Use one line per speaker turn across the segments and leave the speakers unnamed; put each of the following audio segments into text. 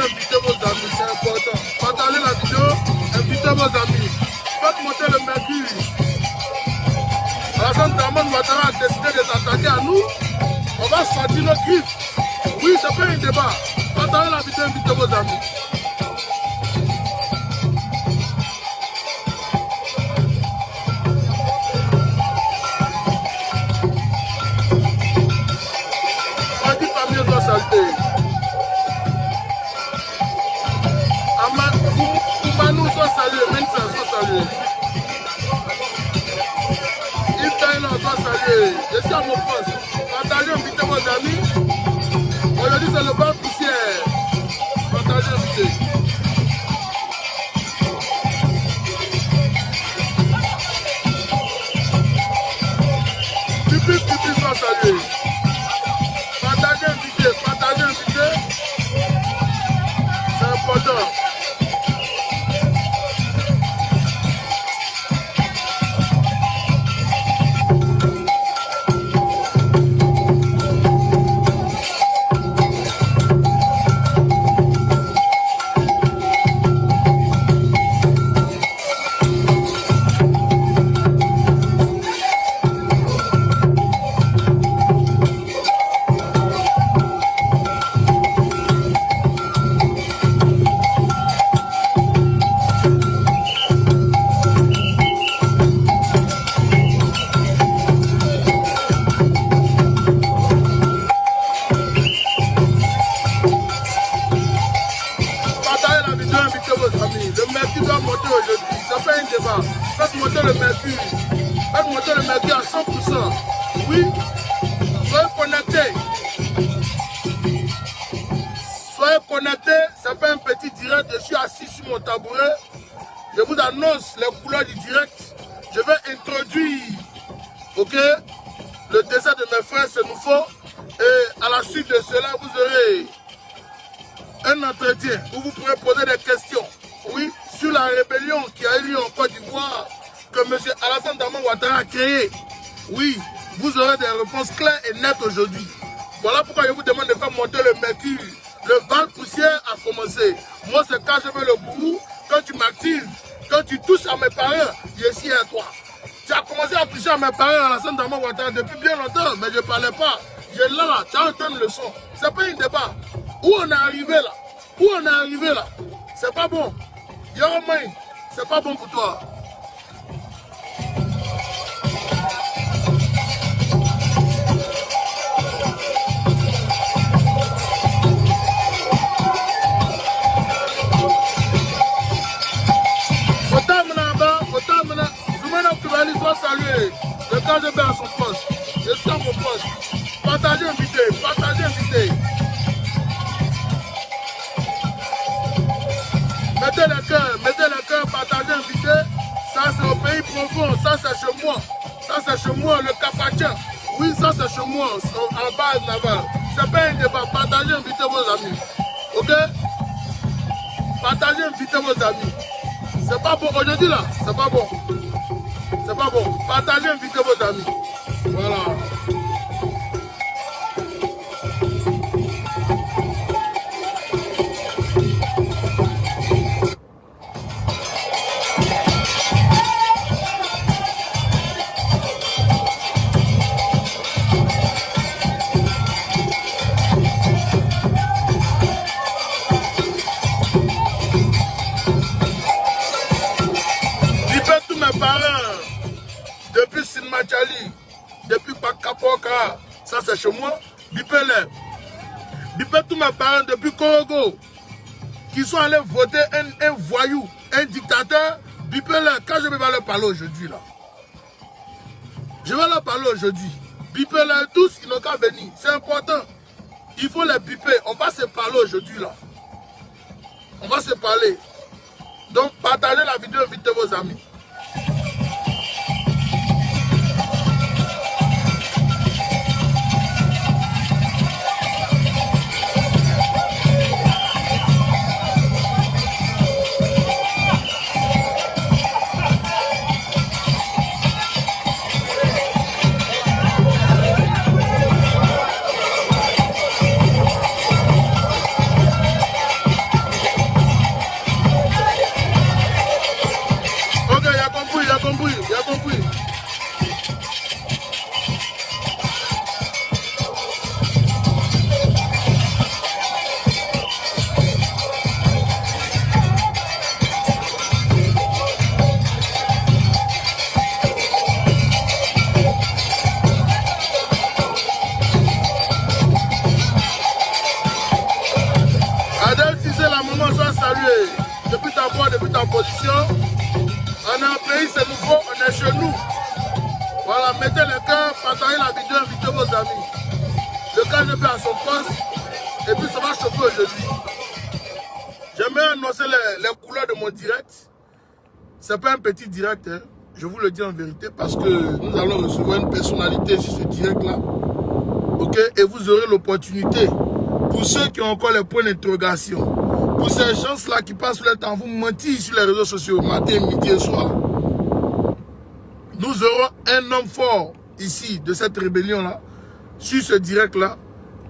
invitez vos amis, c'est important. Partagez la vidéo, invitez vos amis. Faites monter le mercure. Alassane Dramane Ouattara a décidé de s'attaquer à nous. On va sortir nos griffes. Oui, c'est pas un débat. Partagez la vidéo, invitez vos amis. Nous sommes salués, Mensa sont salués. Yves Taylor sont salués. Je suis à mon poste. Partagez, invitez vos amis. Aujourd'hui, c'est le bar poussière. Partagez, invitez. Public sont salués. Partagez, invitez. Partagez, invitez. C'est important. Le mercure doit monter aujourd'hui, c'est pas un débat. Faites monter le mercure. Faites monter le mercure à 100%. Oui, soyez connectés. Soyez connectés, c'est pas un petit direct. Je suis assis sur mon tabouret. Je vous annonce les couleurs du direct. Je vais introduire, ok, le décès de mes frères, c'est nouveau. Et à la suite de cela, vous aurez un entretien où vous pourrez poser des questions. Oui, sur la rébellion qui a eu lieu en Côte d'Ivoire, que M. Alassane Dramane Ouattara a créée. Oui, vous aurez des réponses claires et nettes aujourd'hui. Voilà pourquoi je vous demande de faire monter le mercure. Le bal poussière a commencé. Moi, c'est quand je veux le gourou, quand tu m'actives, quand tu touches à mes parents, je suis à toi. Tu as commencé à toucher à mes parents, Alassane Dramane Ouattara, depuis bien longtemps, mais je ne parlais pas. Je là, là, tu as entendu le son. C'est pas un débat. Où on est arrivé là? Où on est arrivé là? C'est pas bon. Yoromay, c'est pas bon pour toi. Otamana, Zoumana Koulibaly soit salué. Le KGB à son poste. Je suis à mon poste. Partagez, invité. Partagez, invité. Mettez le cœur, partagez, invité. Ça c'est au pays profond, ça c'est chez moi. Ça c'est chez moi, le Capatien. Oui, ça c'est chez moi, en base navale. C'est pas un débat, partagez, invitez vos amis. Ok? Partagez, invitez vos amis. C'est pas bon, aujourd'hui là, c'est pas bon. C'est pas bon. Partagez, invitez vos amis. Voilà. Depuis Sinmachali, depuis Pakapoka, ça c'est chez moi, Bipele. Bipele tous mes parents depuis Congo, qui sont allés voter un voyou, un dictateur, Bipele, quand je vais leur parler aujourd'hui là. Je vais leur parler aujourd'hui. Bipele, tous, ils n'ont qu'à venir, c'est important. Il faut les biper, on va se parler aujourd'hui là. On va se parler. Donc partagez la vidéo, invitez vos amis. saluer depuis ta voix, depuis ta position. On a un pays, c'est nouveau, on est chez nous. Voilà, mettez le cœur, partagez la vidéo, invitez vos amis. Le KGB à son poste, et puis ça va chauffer aujourd'hui. J'aimerais annoncer les couleurs de mon direct. Ce n'est pas un petit direct, hein. Je vous le dis en vérité, parce que nous allons recevoir une personnalité sur ce direct-là. Ok, et vous aurez l'opportunité, pour ceux qui ont encore les points d'interrogation, pour ces gens-là qui passent le temps, vous mentir sur les réseaux sociaux, matin, midi et soir. Nous aurons un homme fort ici, de cette rébellion-là, sur ce direct-là,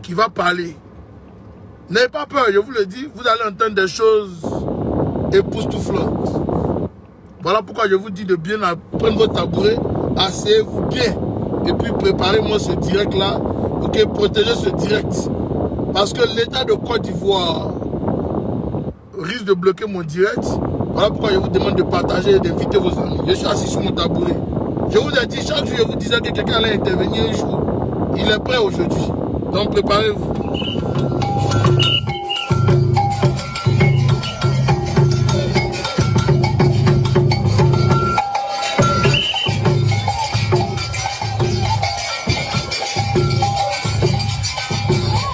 qui va parler. N'ayez pas peur, je vous le dis, vous allez entendre des choses époustouflantes. Voilà pourquoi je vous dis de bien prendre votre tabouret, asseyez-vous bien, et puis préparez-moi ce direct-là, ok, protégez ce direct. Parce que l'État de Côte d'Ivoire risque de bloquer mon direct. Voilà pourquoi je vous demande de partager et d'inviter vos amis. Je suis assis sur mon tabouret. Je vous ai dit, chaque jour, je vous disais que quelqu'un allait intervenir un jour. Il est prêt aujourd'hui. Donc, préparez-vous.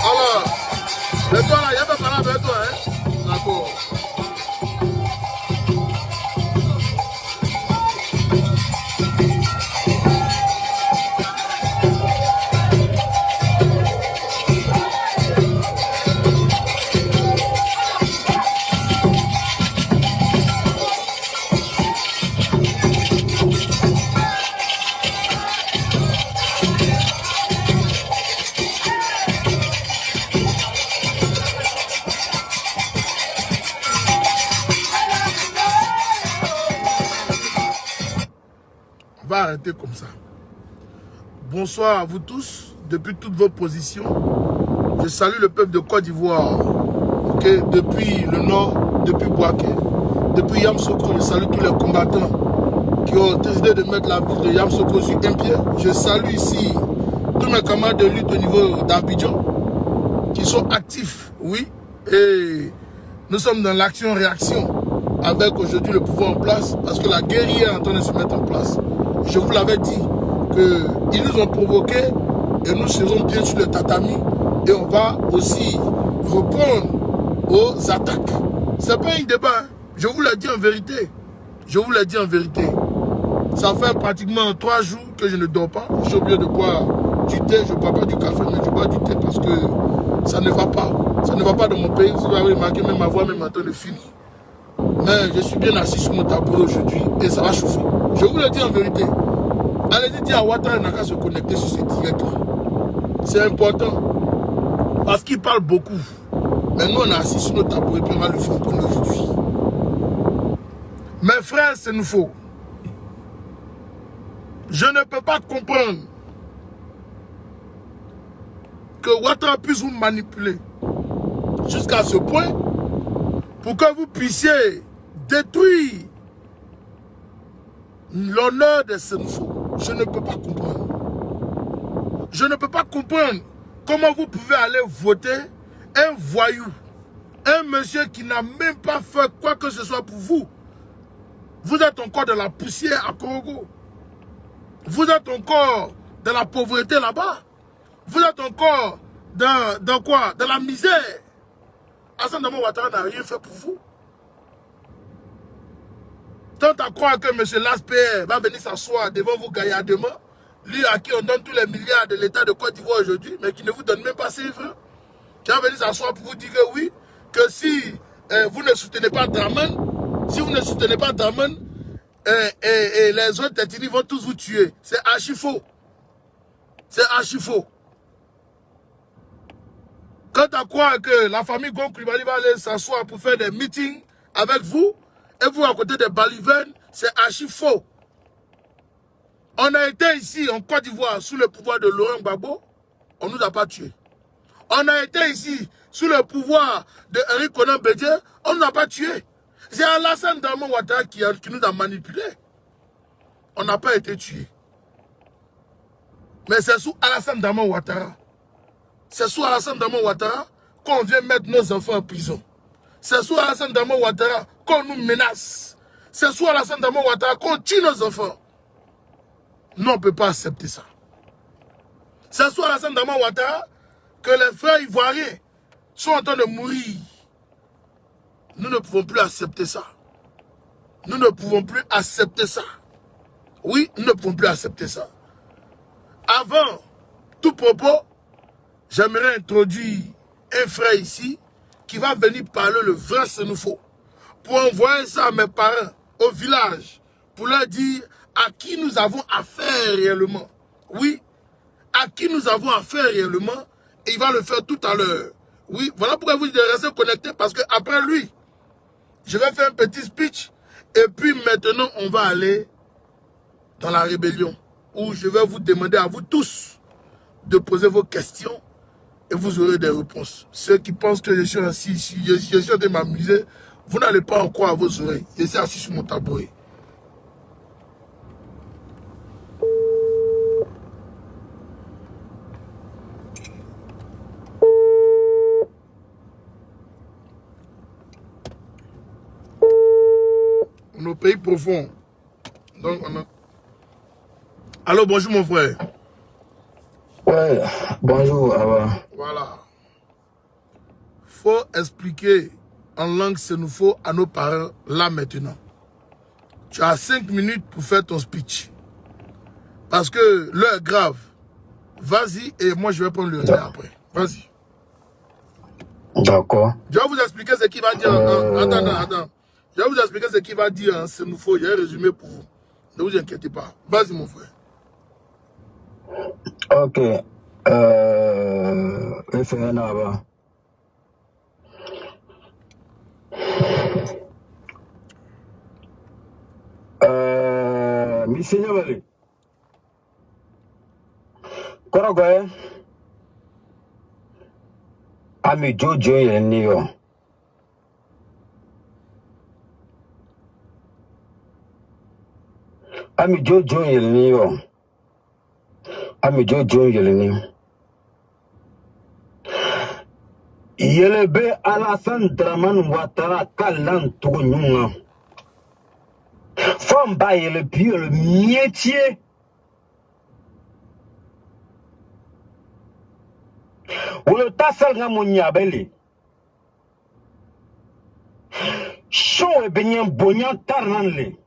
Alors, mais toi là, il n'y a pas parlé avec toi, hein? D'accord. On va arrêter comme ça. Bonsoir à vous tous, depuis toutes vos positions. Je salue le peuple de Côte d'Ivoire, okay, depuis le nord, depuis Bouaké, depuis Yamsoko. Je salue tous les combattants qui ont décidé de mettre la ville de Yamsoko sur un pied. Je salue ici tous mes camarades de lutte au niveau d'Abidjan qui sont actifs, oui, et nous sommes dans l'action-réaction avec aujourd'hui le pouvoir en place parce que la guérilla est en train de se mettre en place. Je vous l'avais dit qu'ils nous ont provoqués et nous serons bien sur le tatami et on va aussi répondre aux attaques. Ce n'est pas un débat, hein. Je vous l'ai dit en vérité. Je vous l'ai dit en vérité. Ça fait pratiquement 3 jours que je ne dors pas. Je suis obligé de boire du thé. Je ne bois pas du café, mais je bois du thé parce que ça ne va pas. Ça ne va pas dans mon pays. Vous avez remarqué, même ma voix, même en train de finir. Mais je suis bien assis sur mon tabouret aujourd'hui et ça va chauffer. Je vous le dis en vérité. Allez dire à Ouattara n'a qu'à se connecter sur ce direct-là. C'est important. Parce qu'il parle beaucoup. Mais nous, on est assis sur nos tabourets et on va le faire connaître aujourd'hui. Mes frères, c'est nous faut. Je ne peux pas comprendre que Ouattara puisse vous manipuler jusqu'à ce point pour que vous puissiez détruire l'honneur de Senfo. Je ne peux pas comprendre. Je ne peux pas comprendre comment vous pouvez aller voter un voyou, un monsieur qui n'a même pas fait quoi que ce soit pour vous. Vous êtes encore dans la poussière à Congo. Vous êtes encore dans la pauvreté là-bas. Vous êtes encore dans quoi? Dans la misère. Assane Dramane Ouattara n'a rien fait pour vous. Tant à croire que M. Laspère va venir s'asseoir devant vous gaillardement, lui à qui on donne tous les milliards de l'État de Côte d'Ivoire aujourd'hui, mais qui ne vous donne même pas ses vœux, qui va venir s'asseoir pour vous dire que oui, que si vous ne soutenez pas Dramane, si vous ne soutenez pas Dramane, et les autres ethnies vont tous vous tuer. C'est archi faux. C'est archi faux. Quand à croire que la famille Gon Coulibaly va aller s'asseoir pour faire des meetings avec vous, et vous à côté des balivernes, c'est archi faux. On a été ici en Côte d'Ivoire sous le pouvoir de Laurent Gbagbo, on ne nous a pas tués. On a été ici sous le pouvoir de Henri Konan Bédié, on ne nous a pas tués. C'est Alassane Dramane Ouattara qui nous a manipulés. On n'a pas été tués. Mais c'est sous Alassane Dramane Ouattara. C'est sous Alassane Dramane Ouattara qu'on vient mettre nos enfants en prison. C'est sous Alassane Dramane Ouattara qu'on nous menace. C'est sous Alassane Dramane Ouattara qu'on tue nos enfants. Nous, on ne peut pas accepter ça. C'est sous Alassane Dramane Ouattara que les frères ivoiriens sont en train de mourir. Nous ne pouvons plus accepter ça. Nous ne pouvons plus accepter ça. Oui, nous ne pouvons plus accepter ça. Avant tout propos, j'aimerais introduire un frère ici qui va venir parler le vrai Sénoufo pour envoyer ça à mes parents au village pour leur dire à qui nous avons affaire réellement. Oui, à qui nous avons affaire réellement, et il va le faire tout à l'heure. Oui, voilà pourquoi vous devez rester connectés, parce qu'après lui, je vais faire un petit speech et puis maintenant on va aller dans la rébellion où je vais vous demander à vous tous de poser vos questions et vous aurez des réponses. Ceux qui pensent que je suis assis ici, je suis en train de m'amuser, vous n'allez pas en croire à vos oreilles. Je suis assis sur mon tabouret. On est au pays profond. Donc on a... Allô, bonjour mon frère.
Ouais, bonjour, Ava.
Voilà. Faut expliquer en langue sénoufo à nos parents là maintenant. Tu as 5 minutes pour faire ton speech. Parce que l'heure est grave. Vas-y et moi je vais prendre le relais après. Vas-y.
D'accord.
Je vais vous expliquer ce qu'il va dire. Attends. Je vais vous expliquer ce qu'il va dire en sénoufo. J'ai un résumé pour vous. Ne vous inquiétez pas. Vas-y mon frère.
Ok. Ava. Misinya bali. Korogoye. Ami Jojo yeniyo. Ami Jojo yeniyo. Ami Jojo yeniyo. Yelebe Alassane Dramane Ouattara kalan tugunyunga. Famba yelebi le métier. Ou le tassel nga monyabeli. Chon e benyen bonyan tarnanle.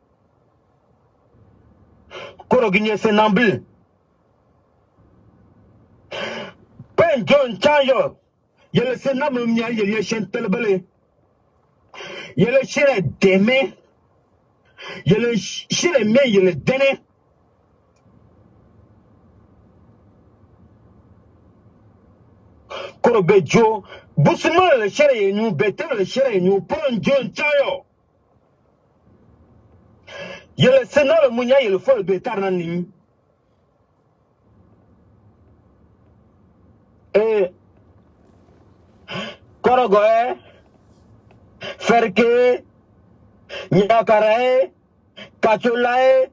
Koroginye senambil. Ben John Chanyo. Yele senam mnya yele shentelbele. Yele shire deme. Yele shire me yele dene. Korobejo. Busuma le shire yenu betel le shire yenu pon John Chanyo. Yele senam mnya yele fol betar nanim. Korogoye, Ferke, Nyakarae, Kacholae,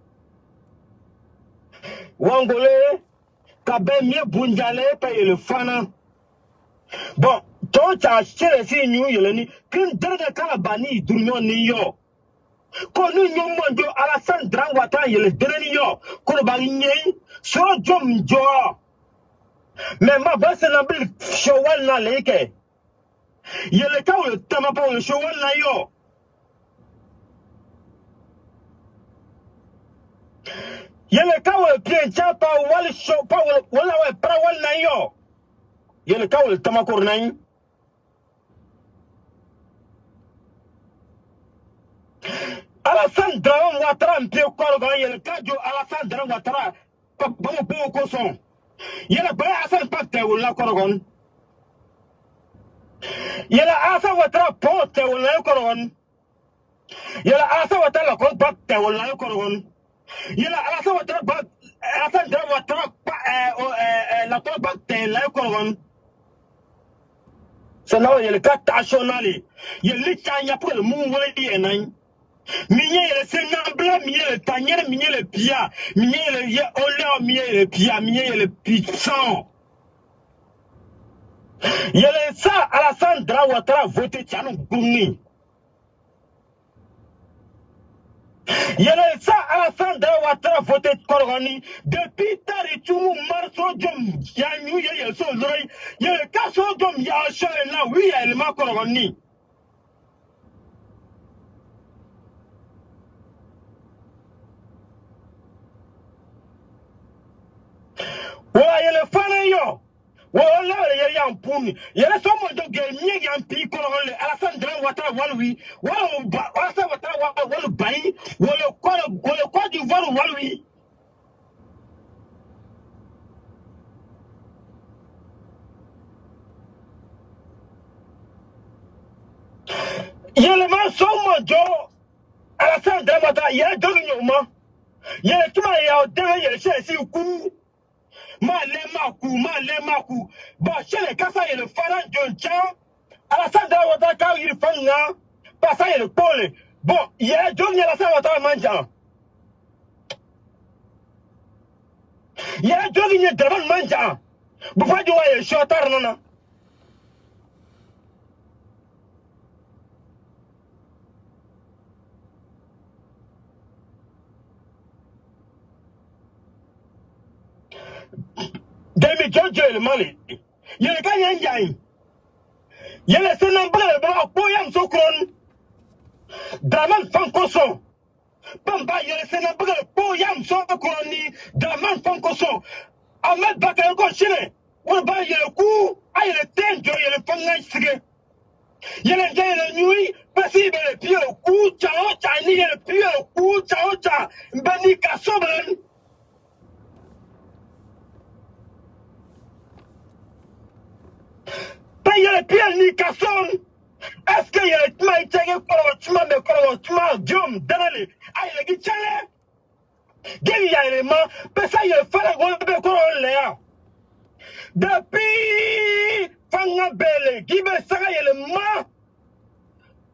Wangole, Kabemye Bunjale, paye le fana. Bon, toi, tu as acheté les New Yeleni, qu'une dernière calabani, d'union niyo. Konu nyomonjo Alassane Dramane Ouattara yele dernier yo, Korobagny, so jom jo. Mais ma bosse n'a plus choual na leke. Yele ka ou le tamapa ou le choual na yo. Yele ka ou le pied chapa ou wale show pa ou wala we pra wal na yo. Yele ka ou le tamakor na yo. Alassane Dramane Ouattara mpe korogan yele ka jo Alassane Dramane Ouattara pa bo ko son. Yela baya asan pakte wala korogon. Yela asa watra pote wala korogon. Yela asa watra ko pakte wala korogon. Yela asa watra bak asan dra watra la to pakte la korogon. Sana yela ka tashonali. Yeli tanya pour le moun wala di enay. Minye le senable, minye le tanière, minye le pia, minye le ye olé, minye le pia, minye le puissant. Il y a ça, Alassane Ouattara voté Tchanou Gouni. Il y a ça, Alassane Ouattara voté Korani. Depuis Tarichou, Marso Djom, Yannou, il y a son oreille. Il y a le cas Djom, il y a un chat là, oui, il y a le ma Korani. Voilà, il y a le fan, voilà, il y a un poum. Il y a le somme de guerre, il y a un pays Korani. Alassane Ouattara, Waloui. Alassane Ouattara, Waloubaï. Voilà, quoi du vol, Waloui. Il y a le somme de Alassane Ouattara, il y a deux millions. Il y a tout le monde, il y a le chien ici au cou. Malemaku. Bon, chez les cas, il y a le Faran Djoncha. Alassane Ouattara, quand il fait un pas ça, il y a le pôle. Bon, il y a deux millions Alassane Ouattara Manja. Il y a deux millions de Manja. Vous faites du royaume, je suis à Tarnana. Demi Jojo le Mali. Il y a le cas Yangaï. Il y a le Sénambra, le Blanc, Poyam Sokron. Draman Fankoso. Pamba, il y a le Sénambra, le Poyam Sokroni. Draman Fankoso. Ahmed Bakayoko Chine. On va y a le coup. Ah, il y a le Tenjo, il y a le Fangay Sige. Il y a le gars, il y a le nuit. Parce qu'il y a le pied au cou. Tchao, Tchani, il y a le pied au cou. Tchao, Tcha. Mbani Kassoban. Il y a le pied ni Kasson. Est-ce qu'il y a le tma itege koro tma me koro tma diom danale. Ah, il y a le guichale. Il y a le man. Parce qu'il y a le fara gobe koro lea. Depuis Fanga Bele, Gibe Saga, il y a le man.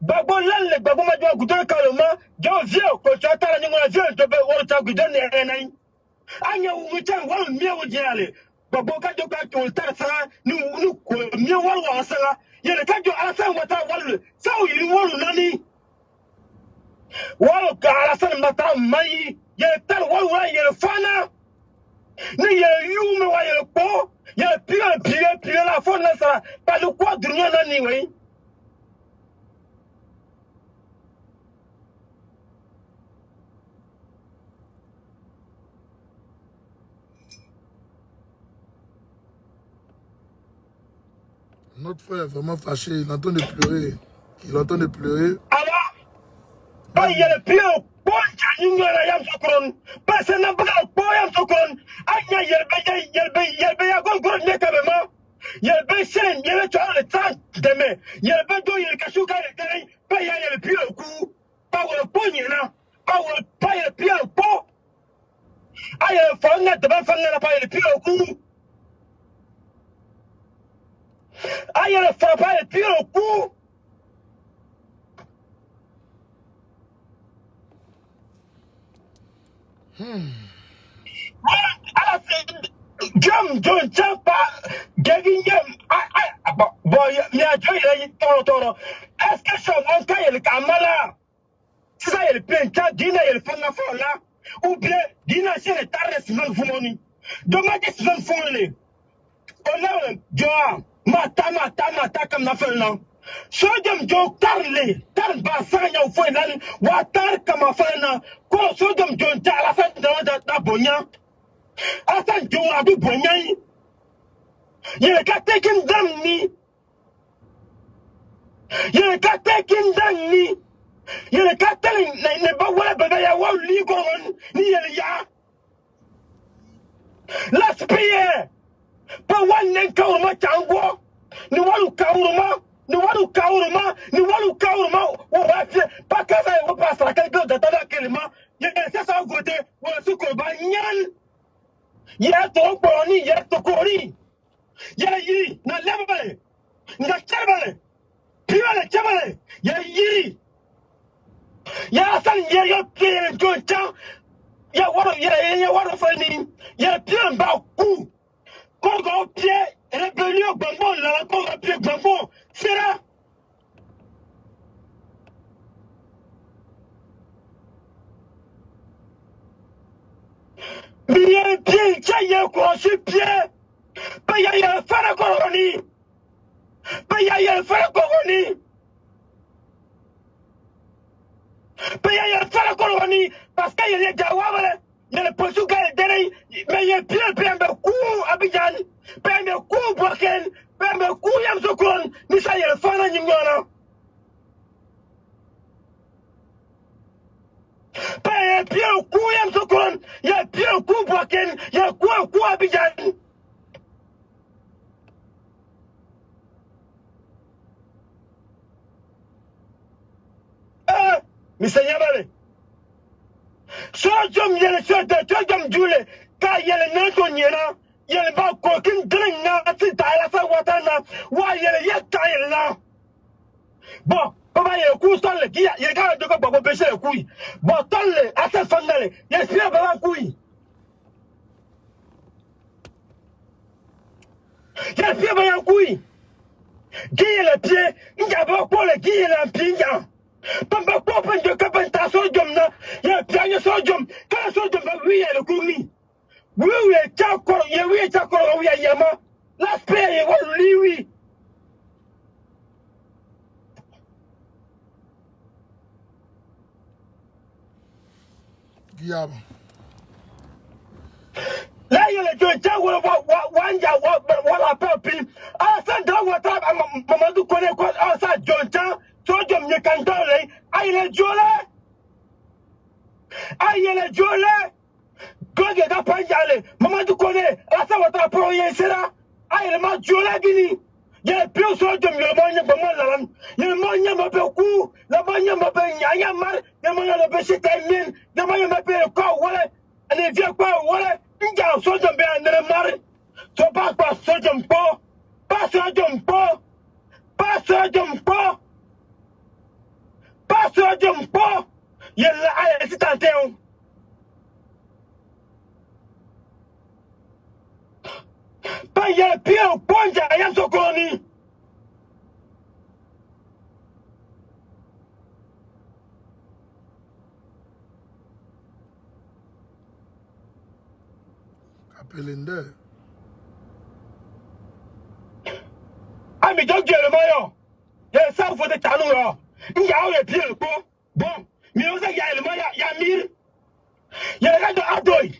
Babo Lalle, Babo Madua Goudan Kaloma, John Vio, Kochata, la Nimola Vio, Tobe, Wata Goudan et Renai. Anya Wuchan, one meal with Yale. Babo Kajo Kato, Tarsara, nous, mieux Walla Sara. Il y a le Kajo Alassane Ouattara Wall, ça il y a Nani. Wallo Alassane Ouattara Maï, il y a le Tal Walla, il y a le Fana. Il y a le Youm, il y a le Po, il y a le Pire, la faune, ça. Pas le quoi de Nani, oui.
Notre frère est vraiment fâché, il entend de pleurer. Il entend de pleurer.
Alors, il y a le pied au point, il y a le yam sokron. Parce que n'a pas le point yam sokron. Il y a le gros nekabema. Il y a le béchen, il y a le toit, le temps demain. Il y a le bédo, il y a le cachouka, le terrain. Pas il y a le pied au cou. Pas le point, il y en a. Pas il y a le pied au pot. Ah, il y a le fanga, devant fanga, pas il y a le pied au cou. Ah, il y a le frappé, le pied au cou. Jam John Champa, Gagin Yam, boy, Niajoy, Toro. Est-ce que ça va quand il y a le Kamala? Si ça y a le Pinta, Dina et le Fanga là, ou bien Dina c'est le Tarres Manfumoni. Demain, c'est Manfumoni. On a un Joa. Mata comme la fin là. Sojam jo tarle, tar basanya ufoi lan, wa tar kama fana, ko sojam jo la fin da bonya. Asan jo adu bonya. Yele ka taking down ni. Yele ka taking down ni. Yele ka telling ne ba wala ba ya wa li ko ni yele ya. Let's pay. But one name call my tango. Ni walu kauruma, ni walu kauruma, ni walu kauruma. O ba fi pa ka sa o pa sa ka do da da kelima. Ye se sa gote, o su ko ba nyan. Ye to ko ni, ye to ko ni. Ye yi na lebale. Na chebale. Piwale chebale. Ye yi. Ya san ye yo pien joncha. Ya waro fa ni. Ye pien ba ku. Corgo pied, rébellion Gbagbo, la rencontre pied Gbagbo, c'est là. Bien, bien, tiens, il y a un conçu pied. Ben, il y a un frère Coroni. Ben, il y a un frère Coroni. Ben, il y a un frère Coroni. Parce qu'il y a les Dawabale. Il y a le Portugal, mais il y a bien, bien, bien, coup, Abidjan. Bien, bien, coup, Boaken. Bien, bien, coup, Yamsokon. Mais ça, il y a le frère Nimona. Ben, il y a bien, coup, Yamsokon. Il y a bien, coup, Boaken. Il y a coup, Abidjan. Mr. Yabale. Sojom yele sojom jule ka yele nanto nyena yele ba kokin drin na ti tayla sa watana wa yele yetta yele na bon baba yele ku stolle ki yele ka do ko babo pese le kuyi bon tolle asa fandale yele pia baba kuyi yele pia baba kuyi ki yele pie ngaba ko le ki yele pinja Pamba popen de kapenta sojom na ya pianya sojom kala sojom ba wi ya kumi wi ya chako ya wi chako wi ya yama la spe ya wa liwi
Guillaume.
la ya le jonja wanja wala papi asa da wata mamadu kone ko asa jonja sojom ne kantole ayele jole goge ga panjale mamadu kone asa wata pro yesera ayele ma jole gini ye pio sojom ye monya bamalan ye monya mabeku la monya mabenya mar ye monya le besitemin ye monya mabe ko wala ene vie ko wala nja sojom be andere mar so pas sojom po pas sojom po pas sojom po pas sojom po ye la ay sitanteon pa ye pio ponja ayam sokoni
Apelinde.
ami jogere moyo ye sa fo de tanu yo nja o ye pio po bon mi o se ya ele moya ya mir ye ga do adoy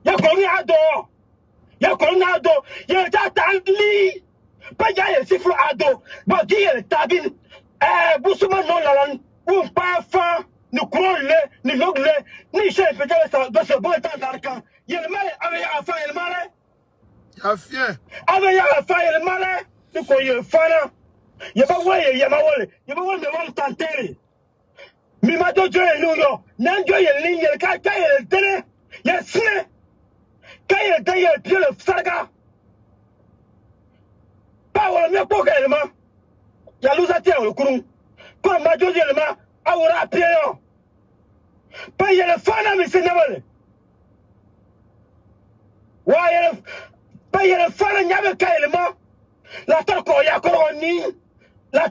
ya ko ni ado ya ko na ado ye ta tanli pa ya ye sifru ado ba gi ye tabin busuma no lalan un pa fa ni krolle ni logle ni che peut-être ça de ce bon temps d'arcan ye le mare avec ya fa ye le mare
Ya fien.
avec ya fa ye le mare ni ko ye fana ye ba waye ye ma wole ye ba wole me won tantere mi ma do joye nu yo nan joye lin ye ka ye tere ye sne ka ye de ye pie le sarga pa wala me ko ka ma ya luza tie o kurun ko ma joye le ma awura pie yo pa ye le fana mi se nabale wa ye pa ye le fana nyabe ka ye ma la tor ko ya ko ni la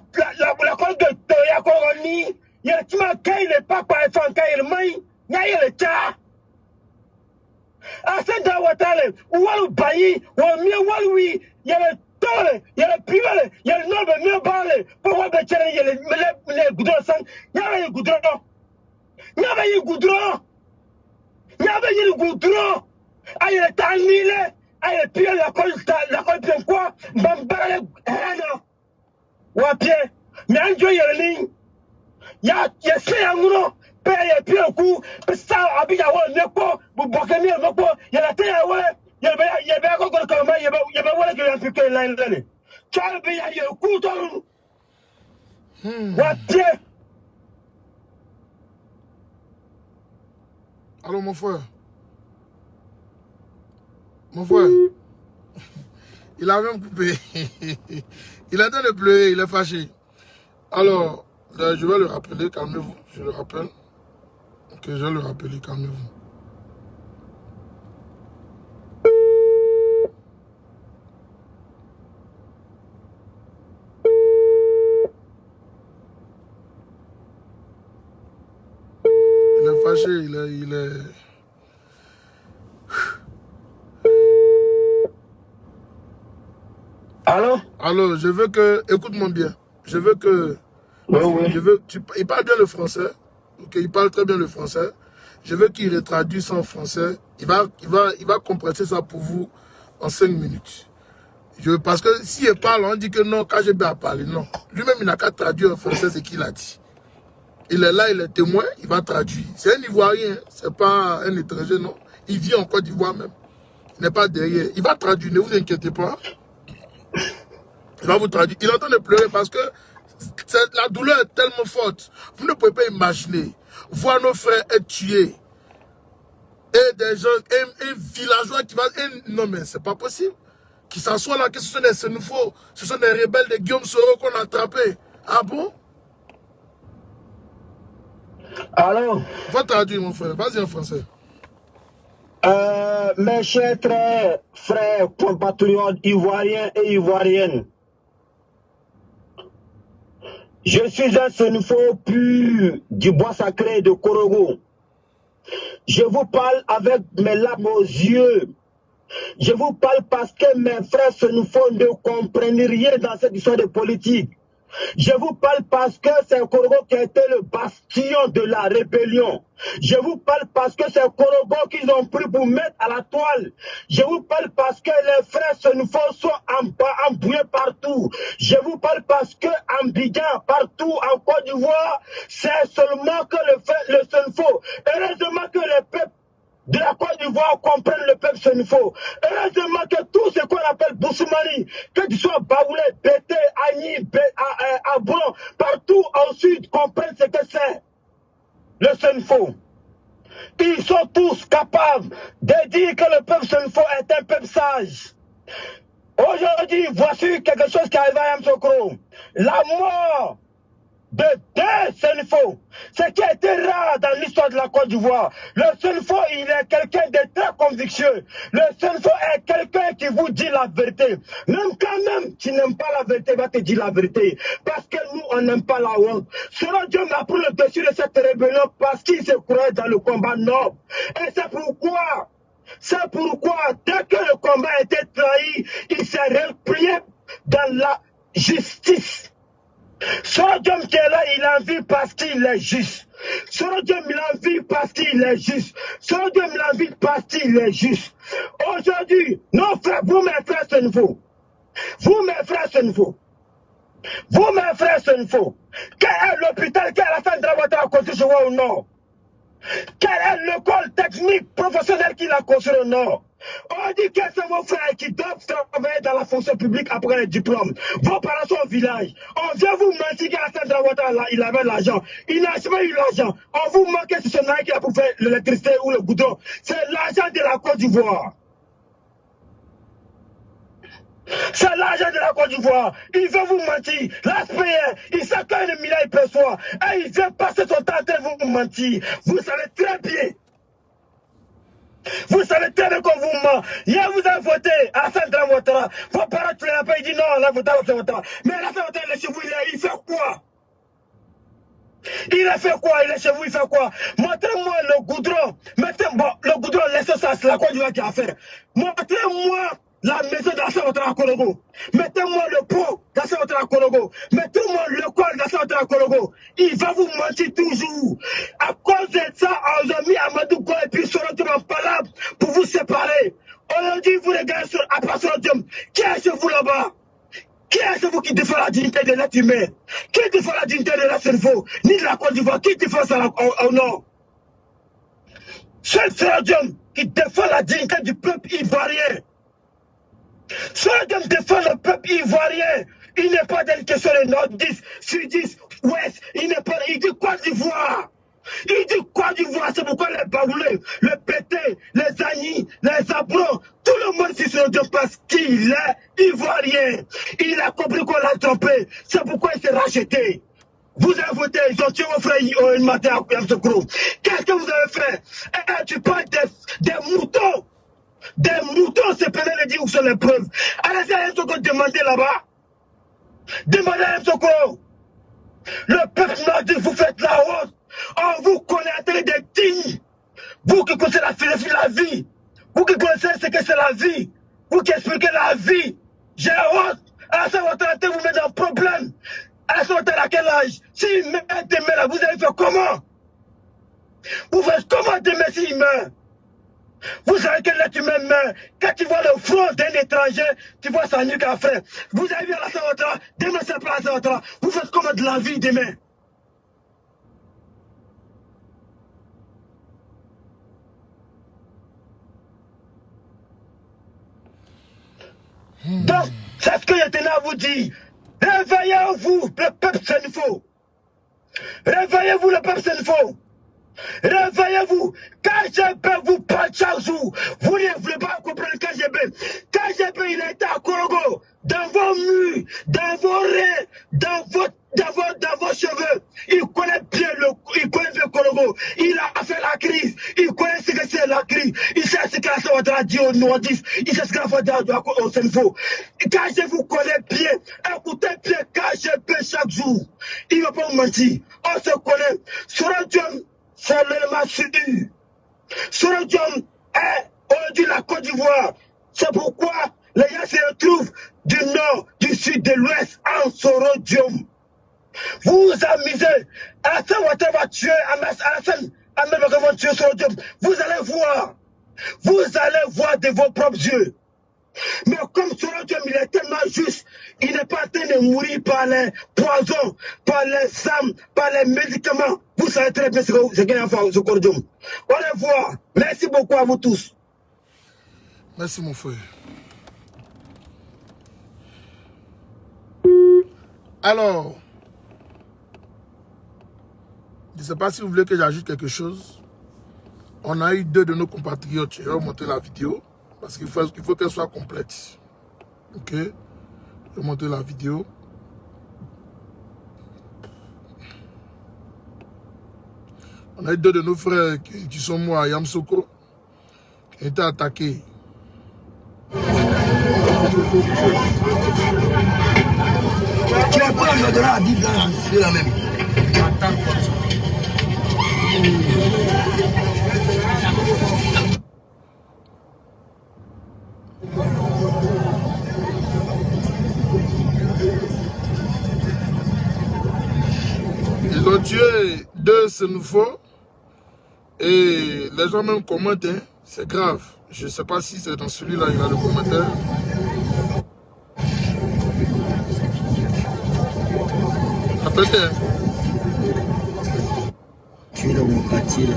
ko de ya ko ni ye tima ka ye papa e fan ka ye mai nya ye le cha asenda watale walu bayi wa mi walwi ye le tole ye le piole ye le nobe mi bale po wa be chere ye le gudro san nya ye gudro aye tanile aye pie la col bien quoi bambale hena wa pie me anjo ye lin ya se anguno pe ye pie ku pe sa abija wo ne ko bu bokemi e ko ye la te ya wo ye be ko ko ma ye be wo le ke fi la le chal be ya ye ku to wa pie.
Allô, mon frère. Mon frère. Il a même coupé. Il est en train de pleurer, il est fâché. Alors, je vais le rappeler, calmez-vous. Je le rappelle. Ok, je vais le rappeler, calmez-vous. fâché, il est...
Allô?
Alors, je veux que... Écoute-moi bien. Je veux que...
Oui.
Il parle bien le français. Ok, il parle très bien le français. Je veux qu'il retraduise ça en français. Il va compresser ça pour vous en 5 minutes. Parce que s'il parle, on dit que non, KGB a parlé. Non. Lui-même, il n'a qu'à traduire en français ce qu'il a dit. Il est là, il est témoin, il va traduire. C'est un Ivoirien, c'est pas un étranger, non. Il vit en Côte d'Ivoire même. Il n'est pas derrière. Il va traduire, ne vous inquiétez pas. Il va vous traduire. Il est en train de pleurer parce que la douleur est tellement forte. Vous ne pouvez pas imaginer. Voir nos frères être tués. Et des gens, un villageois qui va... non mais c'est pas possible. Qui s'assoient là, que ce sont des Sénoufos, ce sont des rebelles de Guillaume Soro qu'on a attrapés. Ah bon?
Alors,
va traduire mon frère, vas-y en français.
Mes chers frères compatriotes ivoiriens et ivoiriennes, je suis un Sénoufo pur du bois sacré de Korogo. Je vous parle avec mes larmes aux yeux. Je vous parle parce que mes frères Sénoufos ne comprennent rien dans cette histoire de politique. Je vous parle parce que c'est Korogo qui a été le bastion de la rébellion. Je vous parle parce que c'est Korogo qu'ils ont pris pour mettre à la toile. Je vous parle parce que les frères Sénoufos sont embrouillés partout. Je vous parle parce que en Bidjan, partout en Côte d'Ivoire, c'est seulement que le Sénoufo. Heureusement que le peuple de la Côte d'Ivoire comprennent le peuple Sénoufo. Heureusement que tout ce qu'on appelle Boussoumani, que tu sois Baoulé, Bété, Agni, Abon, partout au sud comprennent ce que c'est le Sénoufo. Ils sont tous capables de dire que le peuple Sénoufo est un peuple sage. Aujourd'hui, voici quelque chose qui arrive à Yamoussoukro. La mort de deux Sénoufos, ce qui a été rare dans l'histoire de la Côte d'Ivoire. Le Sénoufo, il est quelqu'un de très convictueux. Le Sénoufo est quelqu'un qui vous dit la vérité. Même quand même tu n'aimes pas la vérité, il va te dire la vérité. Parce que nous, on n'aime pas la honte. Selon Dieu m'a pris le dessus de cette rébellion parce qu'il se croyait dans le combat noble. Et c'est pourquoi, dès que le combat a été trahi, il s'est replié dans la justice. Sodium qui est là, il a envie parce qu'il est juste. Sodium, il a envie parce qu'il est juste. Sodium, il a envie parce qu'il est juste. Aujourd'hui, nos frères, vous mes frères Sénoufo, vous mes frères Sénoufo, vous mes frères Sénoufo, quel est l'hôpital qui est à la fin de la voiture à construire chez vous au nord? Quelle est l'école technique professionnelle qu'il a construit au nord? On dit que c'est vos frères qui doivent travailler dans la fonction publique après le diplôme. Vos parents sont au village. On vient vous mentir qu'à la fin de la voiture, il avait l'argent. Il n'a jamais eu l'argent. On vous manque que c'est son qui a pour faire l'électricité ou le goudron. C'est l'argent de la Côte d'Ivoire. C'est l'argent de la Côte d'Ivoire. Il veut vous mentir. L'ASPR, il sait qu'un milliard il perçoit. Et il vient passer son temps à vous mentir. Vous savez très bien. Vous savez très bien qu'on vous ment. Hier, vous avez voté à Sandra Ouattara. Vos parents, tu l'as pas, ils disent non, on a voté à Ouattara. Mais à la fin, il est chez vous, il fait quoi? Il a fait quoi? Il est chez vous, il fait quoi? Montrez-moi le goudron. Bon, le goudron, laissez ça, c'est la Côte d'Ivoire qui a fait. Montrez-moi la maison d'Assane Ouattara à Korogo. Mettez-moi le pot d'Assane Ouattara à Korogo. Mettez-moi le corps d'Assane Ouattara à Korogo. Il va vous mentir toujours. À cause de ça, on a mis Amadou Go et puis Sorodium en palabre pour vous séparer. Aujourd'hui, vous regardez sur Sorodium. Qui est chez vous là-bas? Qui est chez vous qui défend la dignité de l'être humain? Qui défend la dignité de l'être Sénoufo? Ni de la Côte d'Ivoire. Qui défend ça au nord? C'est Sorodium qui défend la dignité du peuple ivoirien. Sorodium défend le peuple ivoirien. Il n'est pas dans une question de nord-10, sud-10, ouest. Il n'est pas. Il dit Côte d'Ivoire. Il dit Côte d'Ivoire. C'est pourquoi les Baoulés, le Pété, les Agni, les Abrons, tout le monde s'y Sorodium parce qu'il est ivoirien. Il a compris qu'on l'a trompé. C'est pourquoi il s'est racheté. Vous avez voté, ils ont tué vos frères au matin à Yamoussoukro. Qu'est-ce que vous avez fait? Tu parles des moutons. Des moutons, c'est pénal de dire où sont les preuves. Allez à Yamoussoukro demander là-bas. Demandez à Yamoussoukro. Le peuple nordique, vous faites la honte. On vous connaît en train de dignes qui connaissez la philosophie de la vie, vous qui connaissez ce que c'est la vie, vous qui expliquez la vie, j'ai honte. Alassane Ouattara vous met dans un problème. Alassane Ouattara à quel âge? S'il meurt demain là, vous allez faire comment? Vous faites comment demain s'il meurt? Vous savez quel être humain meurt? Quand tu vois le front d'un étranger, tu vois sa nuque à frère. Vous avez vu Alassane Ouattara, demain c'est pas Alassane Ouattara. Vous faites comment de la vie demain? Donc, c'est ce que je tenais à vous dire. Réveillez-vous, le peuple sénégalais. Réveillez-vous, le peuple sénégalais. Réveillez-vous. KGB vous parle chaque jour. Vous ne voulez pas comprendre KGB. KGB, il a été à Korogo, dans vos murs, dans vos reins, dans vos cheveux. Il connaît bien Korogo. Il a fait la crise. Il connaît ce que c'est la crise. Il sait ce que Alassane Ouattara dit aux nordistes. Il sait ce qu'il a fait au Sénégal. KGB vous connaît bien. Écoutez bien KGB chaque jour. Il ne va pas vous mentir. On se connaît. Sur un Dieu, c'est l'élément sûr. Sorodium est aujourd'hui la Côte d'Ivoire. C'est pourquoi les gens se retrouvent du nord, du sud, de l'ouest en Sorodium. Vous vous amusez. Alassane Ouattara va tuer Alassane va tuer Sorodium. Vous allez voir. Vous allez voir de vos propres yeux. Mais comme Sorodium, il est tellement juste, il n'est pas en train de mourir par les poisons, par les armes, par les médicaments. Vous savez très bien ce qu'il y a à faire au Sorodium. Au revoir. Merci beaucoup à vous tous.
Merci mon frère. Alors, je ne sais pas si vous voulez que j'ajoute quelque chose. On a eu 2 de nos compatriotes. Je vais vous montrer la vidéo. Parce qu'il faut qu'elle soit complète. Ok? Je vais montrer la vidéo. On a eu 2 de nos frères qui sont morts à Yamoussoukro, qui ont été attaqués.
Tu as pas le droit à Bible, c'est la même.
Ils ont tué 2 Sénéfaux et les gens même commentent, hein, c'est grave. Je ne sais pas si c'est dans celui-là, il y a le commentaire. Attendez. Hein.
Tu es dans mon quartier là.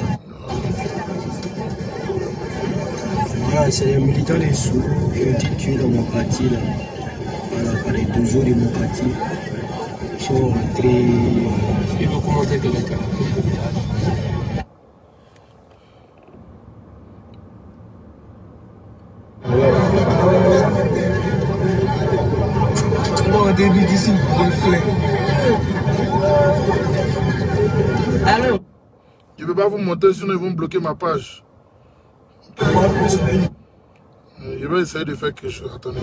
Voilà, c'est les militants des sous qui ont été tués dans mon quartier là. Voilà, par les 2 jours de mon quartier. Ils sont rentrés. Il faut commenter que les cas. Bon, début d'ici, on fait. Allô?
Je ne peux pas vous montrer, sinon ils vont bloquer ma page. Je vais essayer de faire quelque chose. Attendez.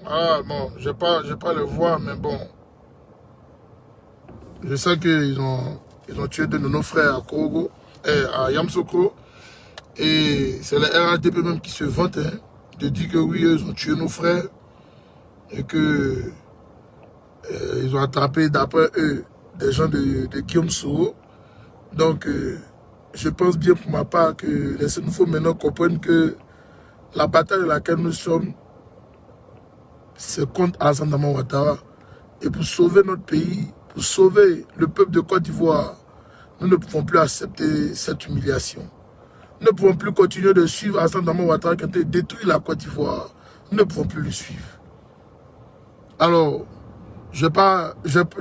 Ah bon, je vais pas le voir, mais bon. Je sais qu'ils ont tué 2 de nos frères à Korogo, à Yamoussoukro. Et c'est le RADP même qui se vante, hein, de dire que oui, ils ont tué nos frères. Et que ils ont attrapé, d'après eux, des gens de Guillaume Soro. Donc, je pense bien pour ma part que les Sénéfaux maintenant comprennent que la bataille dans laquelle nous sommes, c'est contre Alassane Ouattara. Et pour sauver notre pays, pour sauver le peuple de Côte d'Ivoire, nous ne pouvons plus accepter cette humiliation. Nous ne pouvons plus continuer de suivre Alassane Ouattara qui a détruit la Côte d'Ivoire. Nous ne pouvons plus le suivre. Alors,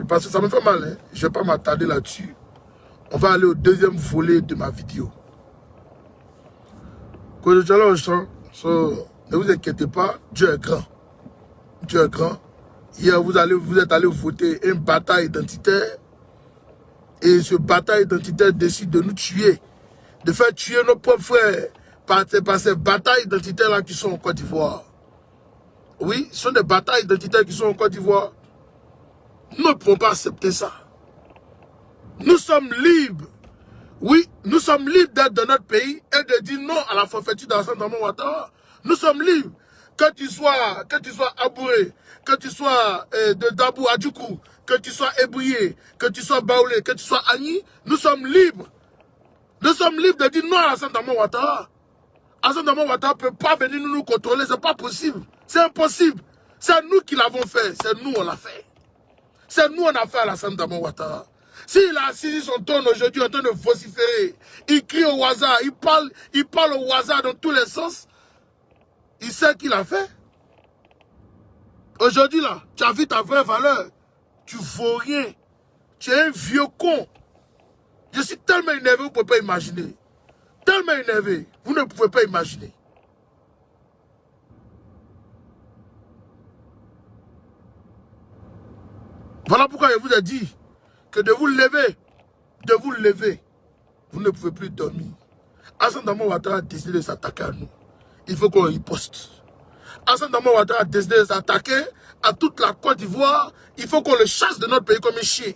parce que ça me fait mal, hein, je ne vais pas m'attarder là-dessus. On va aller au 2e volet de ma vidéo. Ne vous inquiétez pas, Dieu est grand. Dieu est grand. Hier, vous êtes allé voter une bataille identitaire. Et ce bataille identitaire décide de nous tuer. De faire tuer nos propres frères par ces batailles identitaires-là qui sont en Côte d'Ivoire. Oui, ce sont des batailles identitaires qui sont en Côte d'Ivoire. Nous ne pouvons pas accepter ça. Nous sommes libres. Oui, nous sommes libres d'être dans notre pays et de dire non à la forfaiture d'Alassane Dramane Ouattara. Nous sommes libres. Que tu sois Abouré, que tu sois de Dabou Adjoukou, que tu sois Ebouye, que tu sois Baoulé, que tu sois Agni, nous sommes libres. Nous sommes libres de dire non à Alassane Dramane Ouattara. Alassane Dramane Ouattara ne peut pas venir nous contrôler, c'est pas possible. C'est impossible. C'est nous qui l'avons fait, c'est nous on l'a fait. C'est nous on a fait Alassane Dramane Ouattara. S'il a assis son tonne aujourd'hui en train de vociférer, il crie au hasard, il parle au hasard dans tous les sens, il sait qu'il a fait. Aujourd'hui là, tu as vu ta vraie valeur. Tu vaux rien. Tu es un vieux con. Je suis tellement énervé, vous ne pouvez pas imaginer. Tellement énervé, vous ne pouvez pas imaginer. Voilà pourquoi je vous ai dit que de vous lever, vous ne pouvez plus dormir. Alassane Dramane Ouattara a décidé de s'attaquer à nous. Il faut qu'on riposte. Alassane Dramane Ouattara a décidé de s'attaquer à toute la Côte d'Ivoire. Il faut qu'on le chasse de notre pays comme un chien.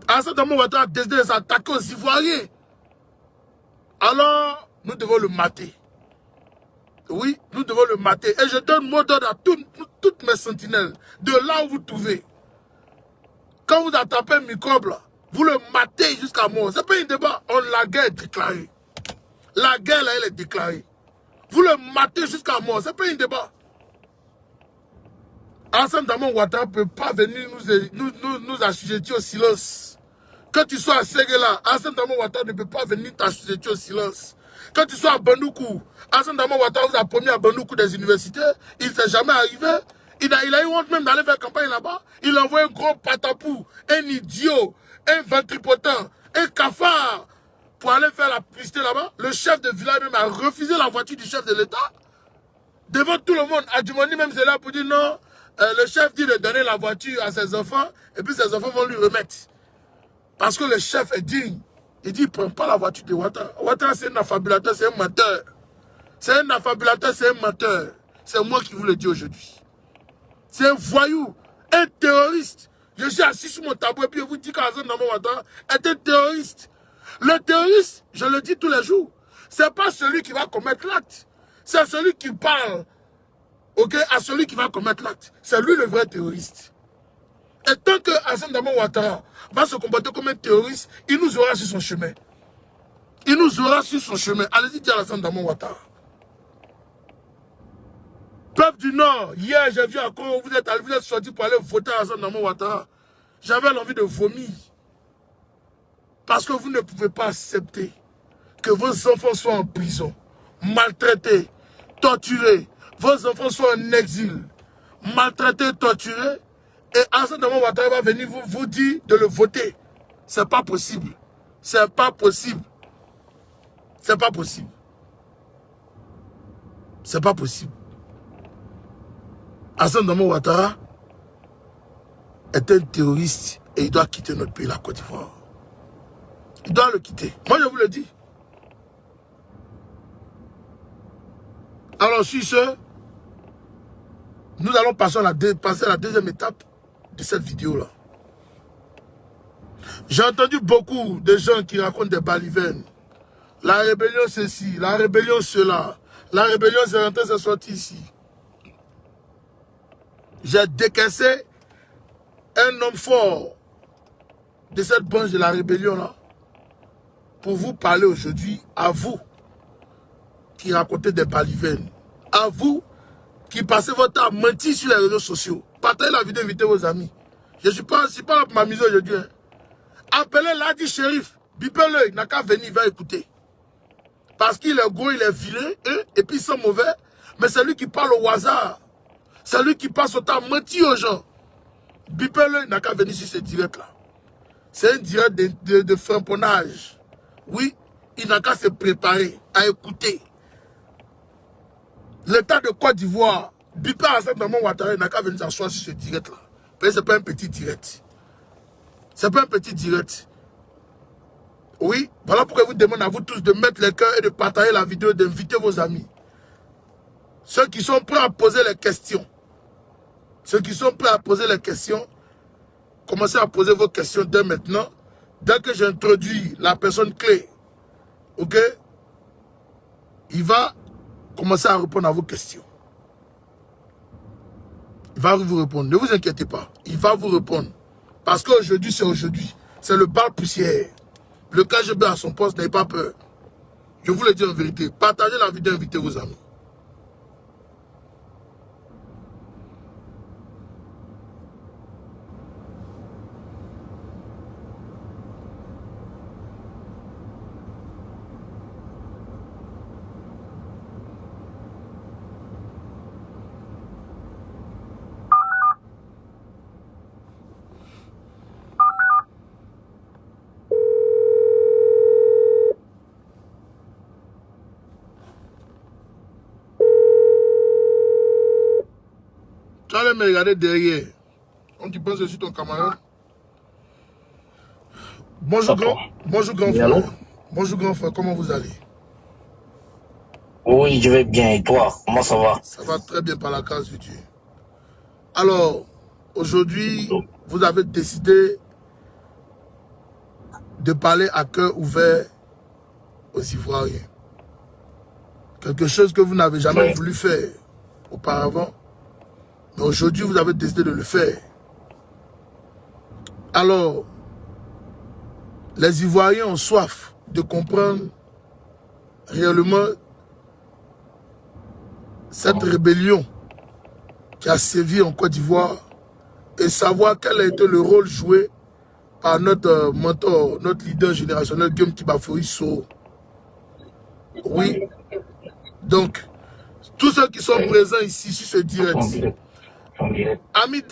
Alassane Dramane Ouattara a décidé de s'attaquer aux Ivoiriens. Alors, nous devons le mater. Oui, nous devons le mater. Et je donne mot d'ordre à toutes mes sentinelles, de là où vous trouvez. Quand vous attrapez un microbe, là, vous le matez jusqu'à mort. Ce n'est pas un débat. La guerre est déclarée. La guerre, là, elle est déclarée. Vous le matez jusqu'à mort. Ce n'est pas un débat. Alassane Dramane Ouattara ne peut pas venir nous assujettir au silence. Que tu sois à Séguéla, Alassane Dramane Ouattara ne peut pas venir t'assujettir au silence. Que tu sois à Bandoukou, Alassane Dramane Ouattara vous a promis à Bandoukou des universités. Il ne s'est jamais arrivé. Il a eu honte même d'aller faire campagne là-bas. Il a envoyé un gros patapou, un idiot, un ventripotent, un cafard pour aller faire la publicité là-bas. Le chef de village même a refusé la voiture du chef de l'État. Devant tout le monde, Adjumani même c'est là pour dire non. Le chef dit de donner la voiture à ses enfants et puis ses enfants vont lui remettre. Parce que le chef est digne. Il dit, il ne prend pas la voiture de Ouattara. Ouattara, c'est un affabulateur, c'est un menteur. C'est un affabulateur, c'est un menteur. C'est moi qui vous le dis aujourd'hui. C'est un voyou, un terroriste. Je suis assis sur mon tabouret et puis je vous dis qu'Alassane Dramane Ouattara est un terroriste. Le terroriste, je le dis tous les jours, ce n'est pas celui qui va commettre l'acte. C'est celui qui parle à celui qui va commettre l'acte. C'est lui le vrai terroriste. Et tant que Alassane Dramane Ouattara va se comporter comme un terroriste, il nous aura sur son chemin. Il nous aura sur son chemin. Allez-y dire Alassane Dramane Ouattara. Peuple du Nord, hier j'ai vu encore, vous êtes sortis pour aller voter à Alassane Dramane Ouattara. J'avais l'envie de vomir. Parce que vous ne pouvez pas accepter que vos enfants soient en prison, maltraités, torturés. Vos enfants soient en exil, maltraités, torturés. Et Alassane Dramane Ouattara va venir vous dire de le voter. C'est pas possible. C'est pas possible. C'est pas possible. C'est pas possible. Alassane Dramane Ouattara est un terroriste et il doit quitter notre pays, la Côte d'Ivoire. Il doit le quitter. Moi, je vous le dis. Alors, sur ce, nous allons passer à la deuxième étape de cette vidéo-là. J'ai entendu beaucoup de gens qui racontent des balivernes. La rébellion ceci, la rébellion cela. La rébellion c'est rentré, c'est sorti ici. J'ai décaissé un homme fort de cette branche de la rébellion-là pour vous parler aujourd'hui, à vous qui racontez des balivernes, à vous qui passez votre temps à mentir sur les réseaux sociaux. Partagez la vidéo, invitez vos amis. Je ne suis pas là pour m'amuser aujourd'hui. Hein. Appelez Ladi Shérif, bipez-le, il n'a qu'à venir, il va écouter. Parce qu'il est gros, il est vilain, et puis il sent mauvais, mais c'est lui qui parle au hasard. C'est lui qui passe son temps à mentir aux gens. Bipez-le, il n'a qu'à venir sur ce direct-là. C'est un direct de frapponnage. Oui, il n'a qu'à se préparer, à écouter. L'État de Côte d'Ivoire, bipez Alassane Dramane Ouattara, il n'a qu'à venir s'asseoir sur ce direct-là. Mais ce n'est pas un petit direct. Ce n'est pas un petit direct. Oui, voilà pourquoi je vous demande à vous tous de mettre les cœurs et de partager la vidéo, d'inviter vos amis. Ceux qui sont prêts à poser les questions. Ceux qui sont prêts à poser les questions, commencez à poser vos questions dès maintenant. Dès que j'introduis la personne clé, ok, il va commencer à répondre à vos questions. Il va vous répondre. Ne vous inquiétez pas. Il va vous répondre. Parce qu'aujourd'hui, c'est aujourd'hui. C'est le bal poussière. Le KGB à son poste, n'ayez pas peur. Je vous le dis en vérité. Partagez la vidéo, invitez vos amis. Tu allais me regarder derrière. On te pense sur ton camarade. Bonjour grand frère.
Allô?
Bonjour grand frère, comment vous allez?
Oui, je vais bien. Et toi, comment ça va?
Ça va très bien par la grâce de Dieu. Alors, aujourd'hui, vous avez décidé de parler à cœur ouvert aux Ivoiriens. Quelque chose que vous n'avez jamais voulu faire auparavant. Mais aujourd'hui, vous avez décidé de le faire. Alors, les Ivoiriens ont soif de comprendre réellement cette rébellion qui a sévi en Côte d'Ivoire et savoir quel a été le rôle joué par notre mentor, notre leader générationnel, Guillaume Kibafouri So. Oui. Donc, tous ceux qui sont présents ici sur ce direct, Ami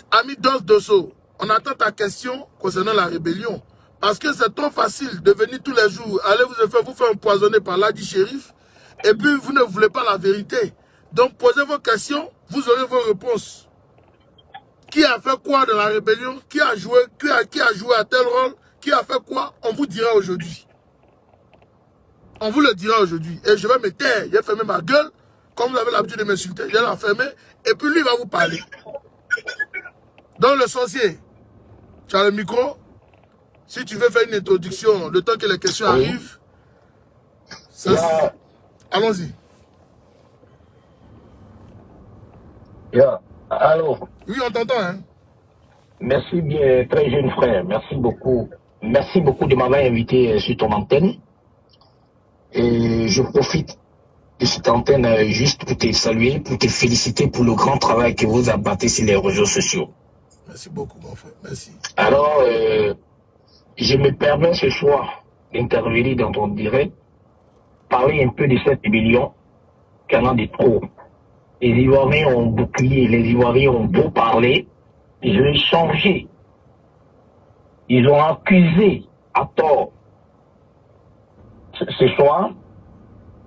Dosso, on attend ta question concernant la rébellion. Parce que c'est trop facile de venir tous les jours, allez vous faire empoisonner par l'Adi Shérif, et puis vous ne voulez pas la vérité. Donc posez vos questions, vous aurez vos réponses. Qui a fait quoi dans la rébellion? Qui a joué à tel rôle? Qui a fait quoi? On vous dira aujourd'hui. On vous le dira aujourd'hui. Et je vais me taire, j'ai fermé ma gueule, comme vous avez l'habitude de m'insulter, je vais la fermer, et puis lui va vous parler. Donc le sorcier, tu as le micro. Si tu veux faire une introduction, le temps que les questions arrivent, allons-y.
Allô?
Oui, on t'entend, hein?
Merci bien, très jeune frère. Merci beaucoup. Merci beaucoup de m'avoir invité sur ton antenne. Et je profite de cette antenne juste pour te saluer, pour te féliciter pour le grand travail que vous abattez sur les réseaux sociaux.
Merci beaucoup, mon frère. Merci.
Alors, je me permets ce soir d'intervenir dans ton direct, parler un peu de cette rébellion qu'il y en a de trop. Les Ivoiriens ont beau crier, les Ivoiriens ont beau parler, ils ont changé. Ils ont accusé à tort. Ce soir,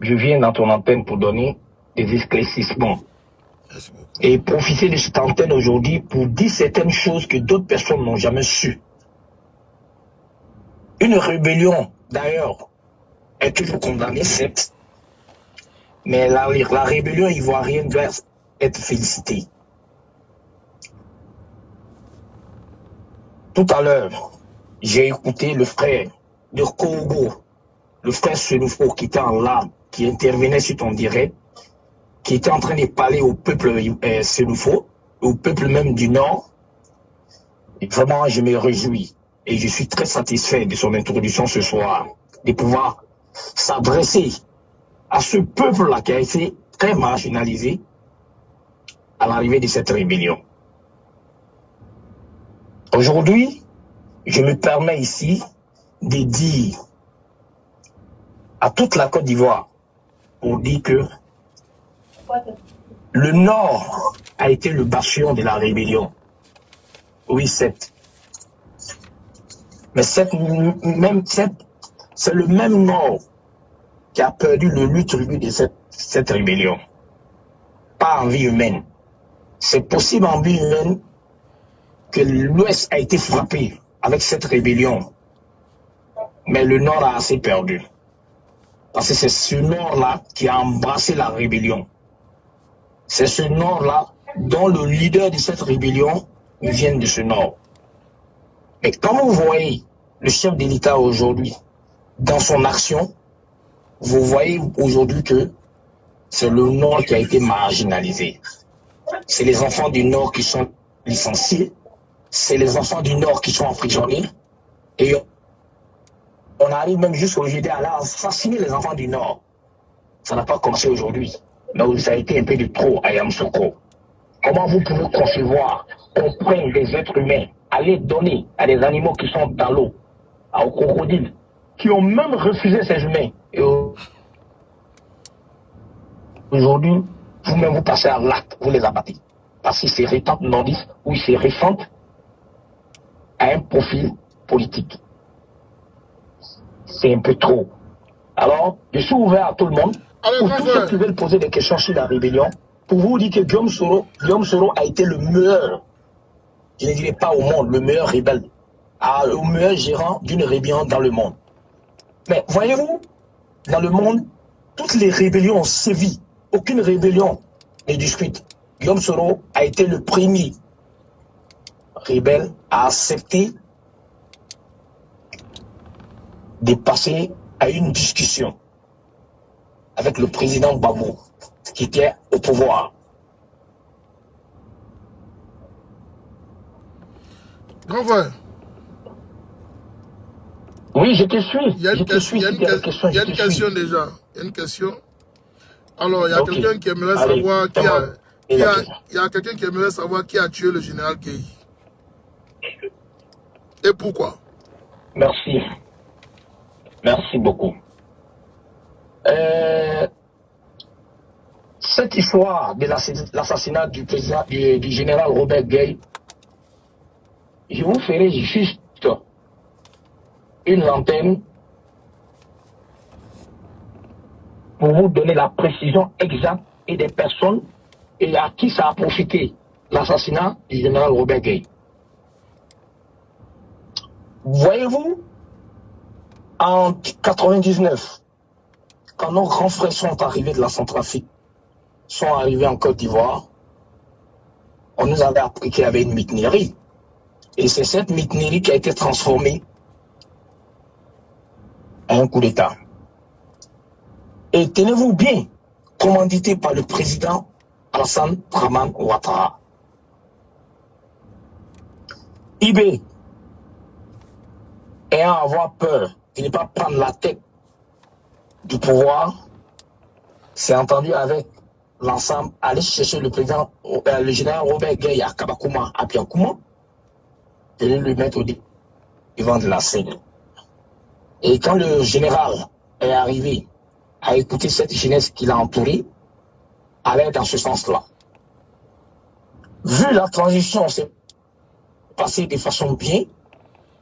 je viens dans ton antenne pour donner des éclaircissements. Et profiter de cette antenne aujourd'hui pour dire certaines choses que d'autres personnes n'ont jamais su. Une rébellion, d'ailleurs, est toujours condamnée, certes, mais la rébellion ivoirienne doit être félicitée. Tout à l'heure, j'ai écouté le frère de Congo, le frère Senufo qui était en larmes, qui intervenait sur ton direct, qui était en train de parler au peuple Senufo, au peuple même du Nord. Et vraiment, je me réjouis. Et je suis très satisfait de son introduction ce soir, de pouvoir s'adresser à ce peuple-là qui a été très marginalisé à l'arrivée de cette rébellion. Aujourd'hui, je me permets ici de dire à toute la Côte d'Ivoire pour dire que le Nord a été le bastion de la rébellion. Oui, certes. Mais c'est le même Nord qui a perdu le lutte de cette rébellion. Pas en vie humaine. C'est possible en vie humaine que l'Ouest a été frappé avec cette rébellion. Mais le Nord a assez perdu. Parce que c'est ce Nord-là qui a embrassé la rébellion. C'est ce nord-là dont le leader de cette rébellion vient de ce nord. Mais quand vous voyez le chef de l'État aujourd'hui dans son action, vous voyez aujourd'hui que c'est le nord qui a été marginalisé. C'est les enfants du nord qui sont licenciés, c'est les enfants du nord qui sont emprisonnés, et on arrive même jusqu'aujourd'hui à assassiner les enfants du nord. Ça n'a pas commencé aujourd'hui, mais ça a été un peu de trop à Yamoussoukro. Comment vous pouvez concevoir qu'on prenne des êtres humains, à les donner à des animaux qui sont dans l'eau, aux crocodiles, qui ont même refusé ces humains. Et aujourd'hui, vous-même vous passez à l'acte, vous les abattez. Parce qu'ils se rétentent nordistes ou ils se ressentent à un profil politique. C'est un peu trop. Alors, je suis ouvert à tout le monde. Pour tous ceux qui veulent poser des questions sur la rébellion, pour vous dire que Guillaume Soro a été le meilleur, je ne dirais pas au monde, le meilleur rebelle, le meilleur gérant d'une rébellion dans le monde. Mais voyez-vous, dans le monde, toutes les rébellions ont sévi. Aucune rébellion n'est discute. Guillaume Soro a été le premier rebelle à accepter de passer à une discussion avec le président Gbagbo, qui était au pouvoir.
Grand frère.
Oui, je te suis.
Il y a une question déjà. Il y a une question. Alors, il y a quelqu'un qui aimerait savoir quelqu'un qui aimerait savoir qui a tué le général Gueye. Et pourquoi?
Merci. Merci beaucoup. Cette histoire de l'assassinat du président du général Robert Gueye, je vous ferai juste une antenne pour vous donner la précision exacte et des personnes et à qui ça a profité l'assassinat du général Robert Gueye. Voyez-vous, en 99, quand nos grands frères sont arrivés de la Centrafrique, sont arrivés en Côte d'Ivoire, on nous avait appris qu'il y avait une mutinerie. Et c'est cette mutinerie qui a été transformée en un coup d'État. Et tenez-vous bien, commandité par le président Alassane Dramane Ouattara. IB, ayant avoir peur de ne pas prendre la tête du pouvoir, s'est entendu avec l'ensemble, aller chercher le président, le général Robert Gueye à Kabakouma, à Biankouma, et le mettre au devant de la scène. Et quand le général est arrivé à écouter cette jeunesse qui l'a entouré, allait dans ce sens-là. Vu la transition s'est passée de façon bien,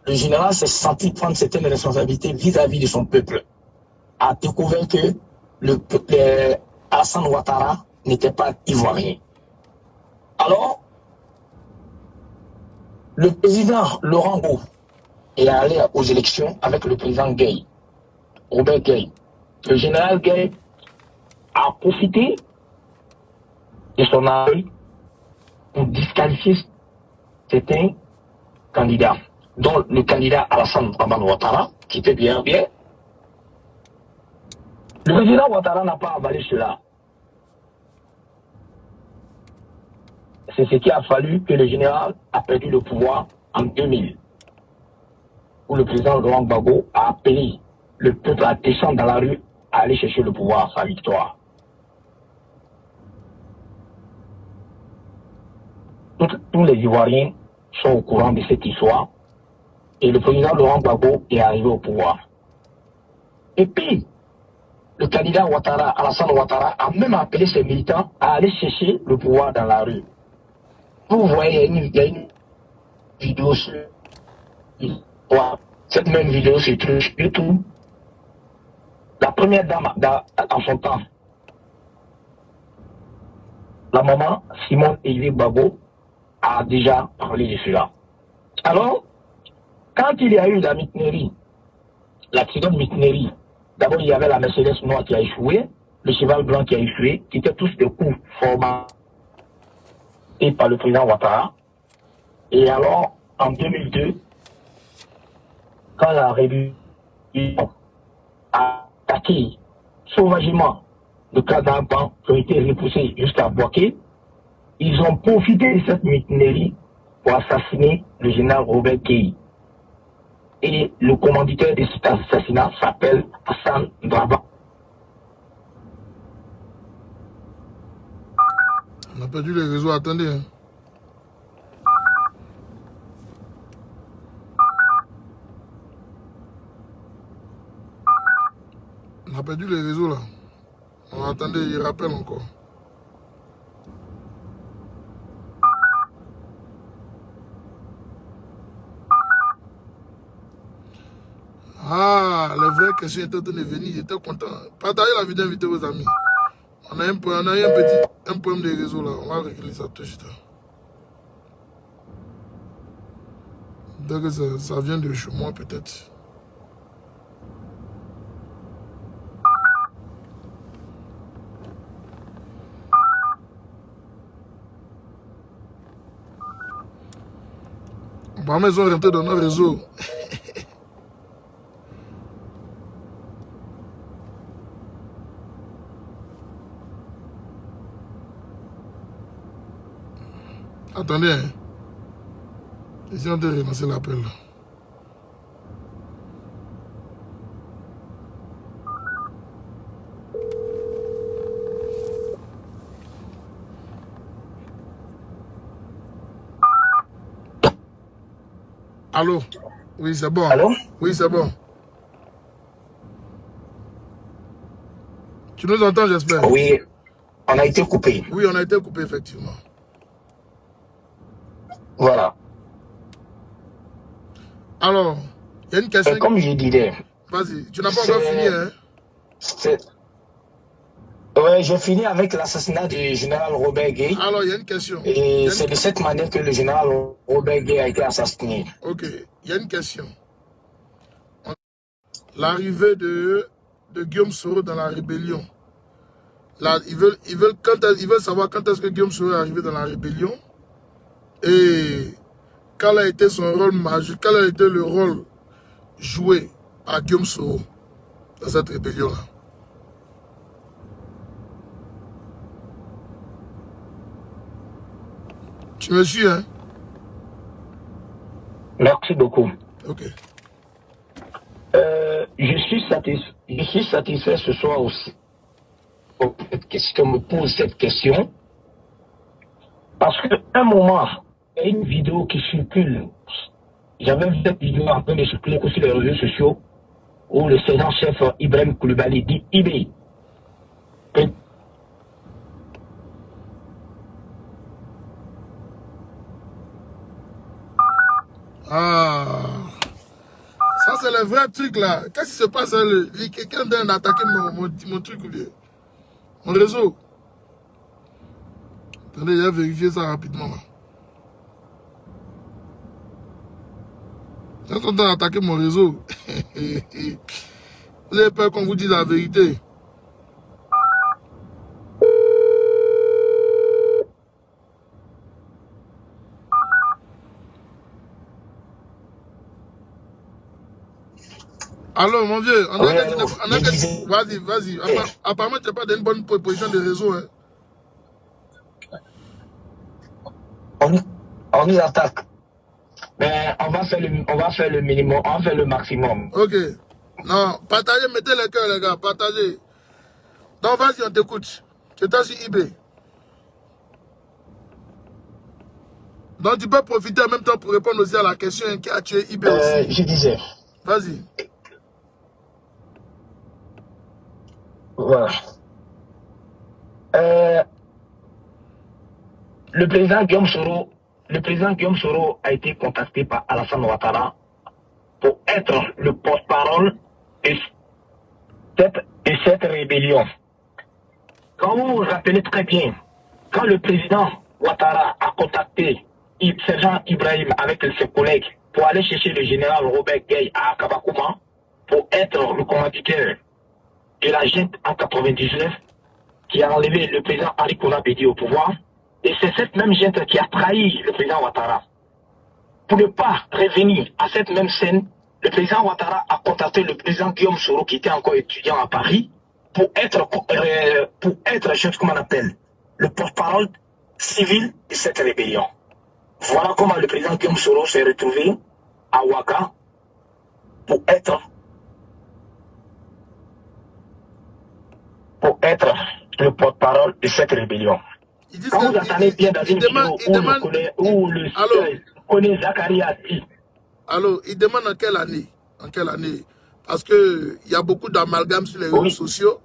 le général s'est senti prendre certaines responsabilités vis-à-vis de son peuple. A découvert que Alassane Ouattara n'était pas ivoirien. Alors, le président Laurent Gbagbo est allé aux élections avec le président Gueye, Robert Gueye. Le général Gueye a profité de son arrêt pour disqualifier certains candidats, dont le candidat Alassane Dramane Ouattara, qui était bien. Le président Ouattara n'a pas avalé cela. C'est ce qui a fallu que le général a perdu le pouvoir en 2000, où le président Laurent Gbagbo a appelé le peuple à descendre dans la rue, à aller chercher le pouvoir, sa victoire. Tous les Ivoiriens sont au courant de cette histoire, et le président Laurent Gbagbo est arrivé au pouvoir. Et puis, le candidat Ouattara, Alassane Ouattara, a même appelé ses militants à aller chercher le pouvoir dans la rue. Vous voyez, il y a une vidéo sur cette même vidéo sur YouTube. La première dame, en son temps, la maman Simone Élie Gbagbo a déjà parlé de cela. Alors, quand il y a eu la mutinerie, l'accident de mutinerie, d'abord il y avait la Mercedes noire qui a échoué, le cheval blanc qui a échoué, qui étaient tous des coups formatés par le président Ouattara. Et alors, en 2002, quand la République a attaqué sauvagement le cas d'un banc qui ont été repoussés jusqu'à Boaké, ils ont profité de cette mutinerie pour assassiner le général Robert Gueye. Et le commanditaire de cet assassinat s'appelle Hassan Draba.
On a perdu les réseaux, attendez. Hein. On a perdu les réseaux là. Attendez, il rappelle encore. Ah, les vraies questions étaient en train de venir, j'étais content. Partagez la vidéo, invitez vos amis. On a eu un problème de réseau là, on va régler ça tout de suite. Donc ça vient de chez moi peut-être. Bah, mais ils sont rentrés dans nos réseaux. Attendez, hein. Ils ont relancé l'appel. Allô? Oui, c'est bon.
Allô?
Oui, c'est bon. Tu nous entends, j'espère?
Oui, on a été coupé.
Oui, on a été coupé, effectivement.
Voilà.
Alors, il y a une question.
Et comme je disais...
Vas-y, tu n'as pas encore fini, hein?
Ouais, j'ai fini avec l'assassinat du général Robert Gueye.
Alors, il y a une question.
Et c'est de cette manière que le général Robert Gueye a été assassiné.
Ok, il y a une question. L'arrivée de Guillaume Soro dans la rébellion. Là, ils veulent savoir quand est-ce que Guillaume Soro est arrivé dans la rébellion. Et quel a été son rôle majeur, quel a été le rôle joué par Guillaume Soro dans cette rébellion-là. Tu me suis, hein?
Merci beaucoup.
Ok.
Je suis satisfait ce soir aussi. Question me pose cette question. Parce qu'à un moment, il y a une vidéo qui circule. J'avais vu cette vidéo en train de circuler sur les réseaux sociaux où le sergent-chef Ibrahim Koulibaly dit Ibé.
Ah, ça c'est le vrai truc là. Qu'est-ce qui se passe? Quelqu'un vient d'attaquer mon truc ou bien mon réseau. Attendez, j'ai vérifié ça rapidement là. Ils sont en train d'attaquer mon réseau. Vous avez peur qu'on vous dise la vérité? Alors, mon vieux, vas-y. Apparemment, tu n'as pas d'une bonne position de réseau. Hein.
On nous attaque. Mais on va faire le minimum, on va faire le maximum.
Ok. Non, partagez, mettez les cœurs, les gars, partagez. Donc, vas-y, on t'écoute. Tu es sur eBay. Donc, tu peux profiter en même temps pour répondre aussi à la question qui a tué eBay aussi.
Je disais.
Vas-y.
Voilà. Le président Guillaume Soro a été contacté par Alassane Ouattara pour être le porte-parole de cette rébellion. Quand vous vous rappelez très bien, quand le président Ouattara a contacté sergent Ibrahim avec ses collègues pour aller chercher le général Robert Gueye à Kabakouma pour être le commanditaire de la junte en 99, qui a enlevé le président Ali Kouna Bédi au pouvoir. Et c'est cette même gente qui a trahi le président Ouattara. Pour ne pas revenir à cette même scène, le président Ouattara a contacté le président Guillaume Soro, qui était encore étudiant à Paris, pour être comment on appelle, le porte-parole civil de cette rébellion. Voilà comment le président Guillaume Soro s'est retrouvé à Ouaga pour être le porte-parole de cette rébellion. Quand vous entendez bien dans une vidéo où le connaît Zachary a dit.
Alors, il demande en quelle année? En quelle année? Parce qu'il y a beaucoup d'amalgames sur les réseaux sociaux.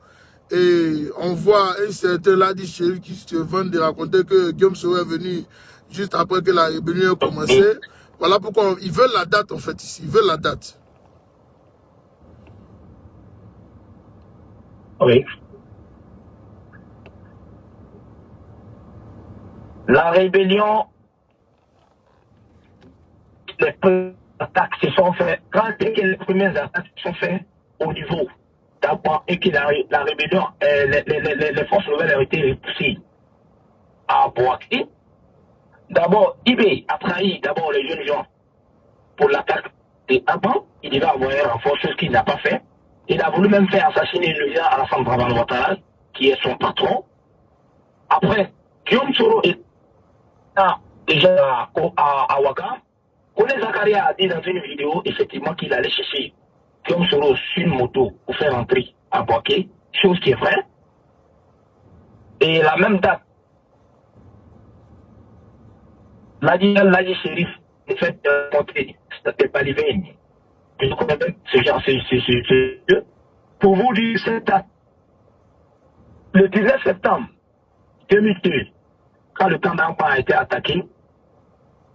Et on voit un certain Ladi Chéri qui se vend de raconter que Guillaume Soro est venu juste après que la rébellion a commencé. Voilà pourquoi ils veulent la date en fait ici. Ils veulent la date.
Oui. La rébellion, les premières attaques se sont faites, quand les premières attaques se sont faites au niveau d'abord et que la rébellion, les forces nouvelles ont été repoussées à Boaké. D'abord, Ibé a trahi d'abord les jeunes gens pour l'attaque et avant, il devait avoir un renfort, chose qu'il n'a pas fait. Il a voulu même faire assassiner le président Alassane Dramane Ouattara, qui est son patron. Après, Guillaume Soro est déjà à Ouaga. Kone Zakaria a dit dans une vidéo, effectivement, qu'il allait chercher Guillaume Soro sur une moto pour faire entrer à Boaké, chose qui est vraie. Et la même date, Ladi Shérif, en fait, c'était pas l'hiver. Je connais même ce genre, pour vous dire cette date, le 19 septembre 2002, quand le camp d'Ampa a été attaqué,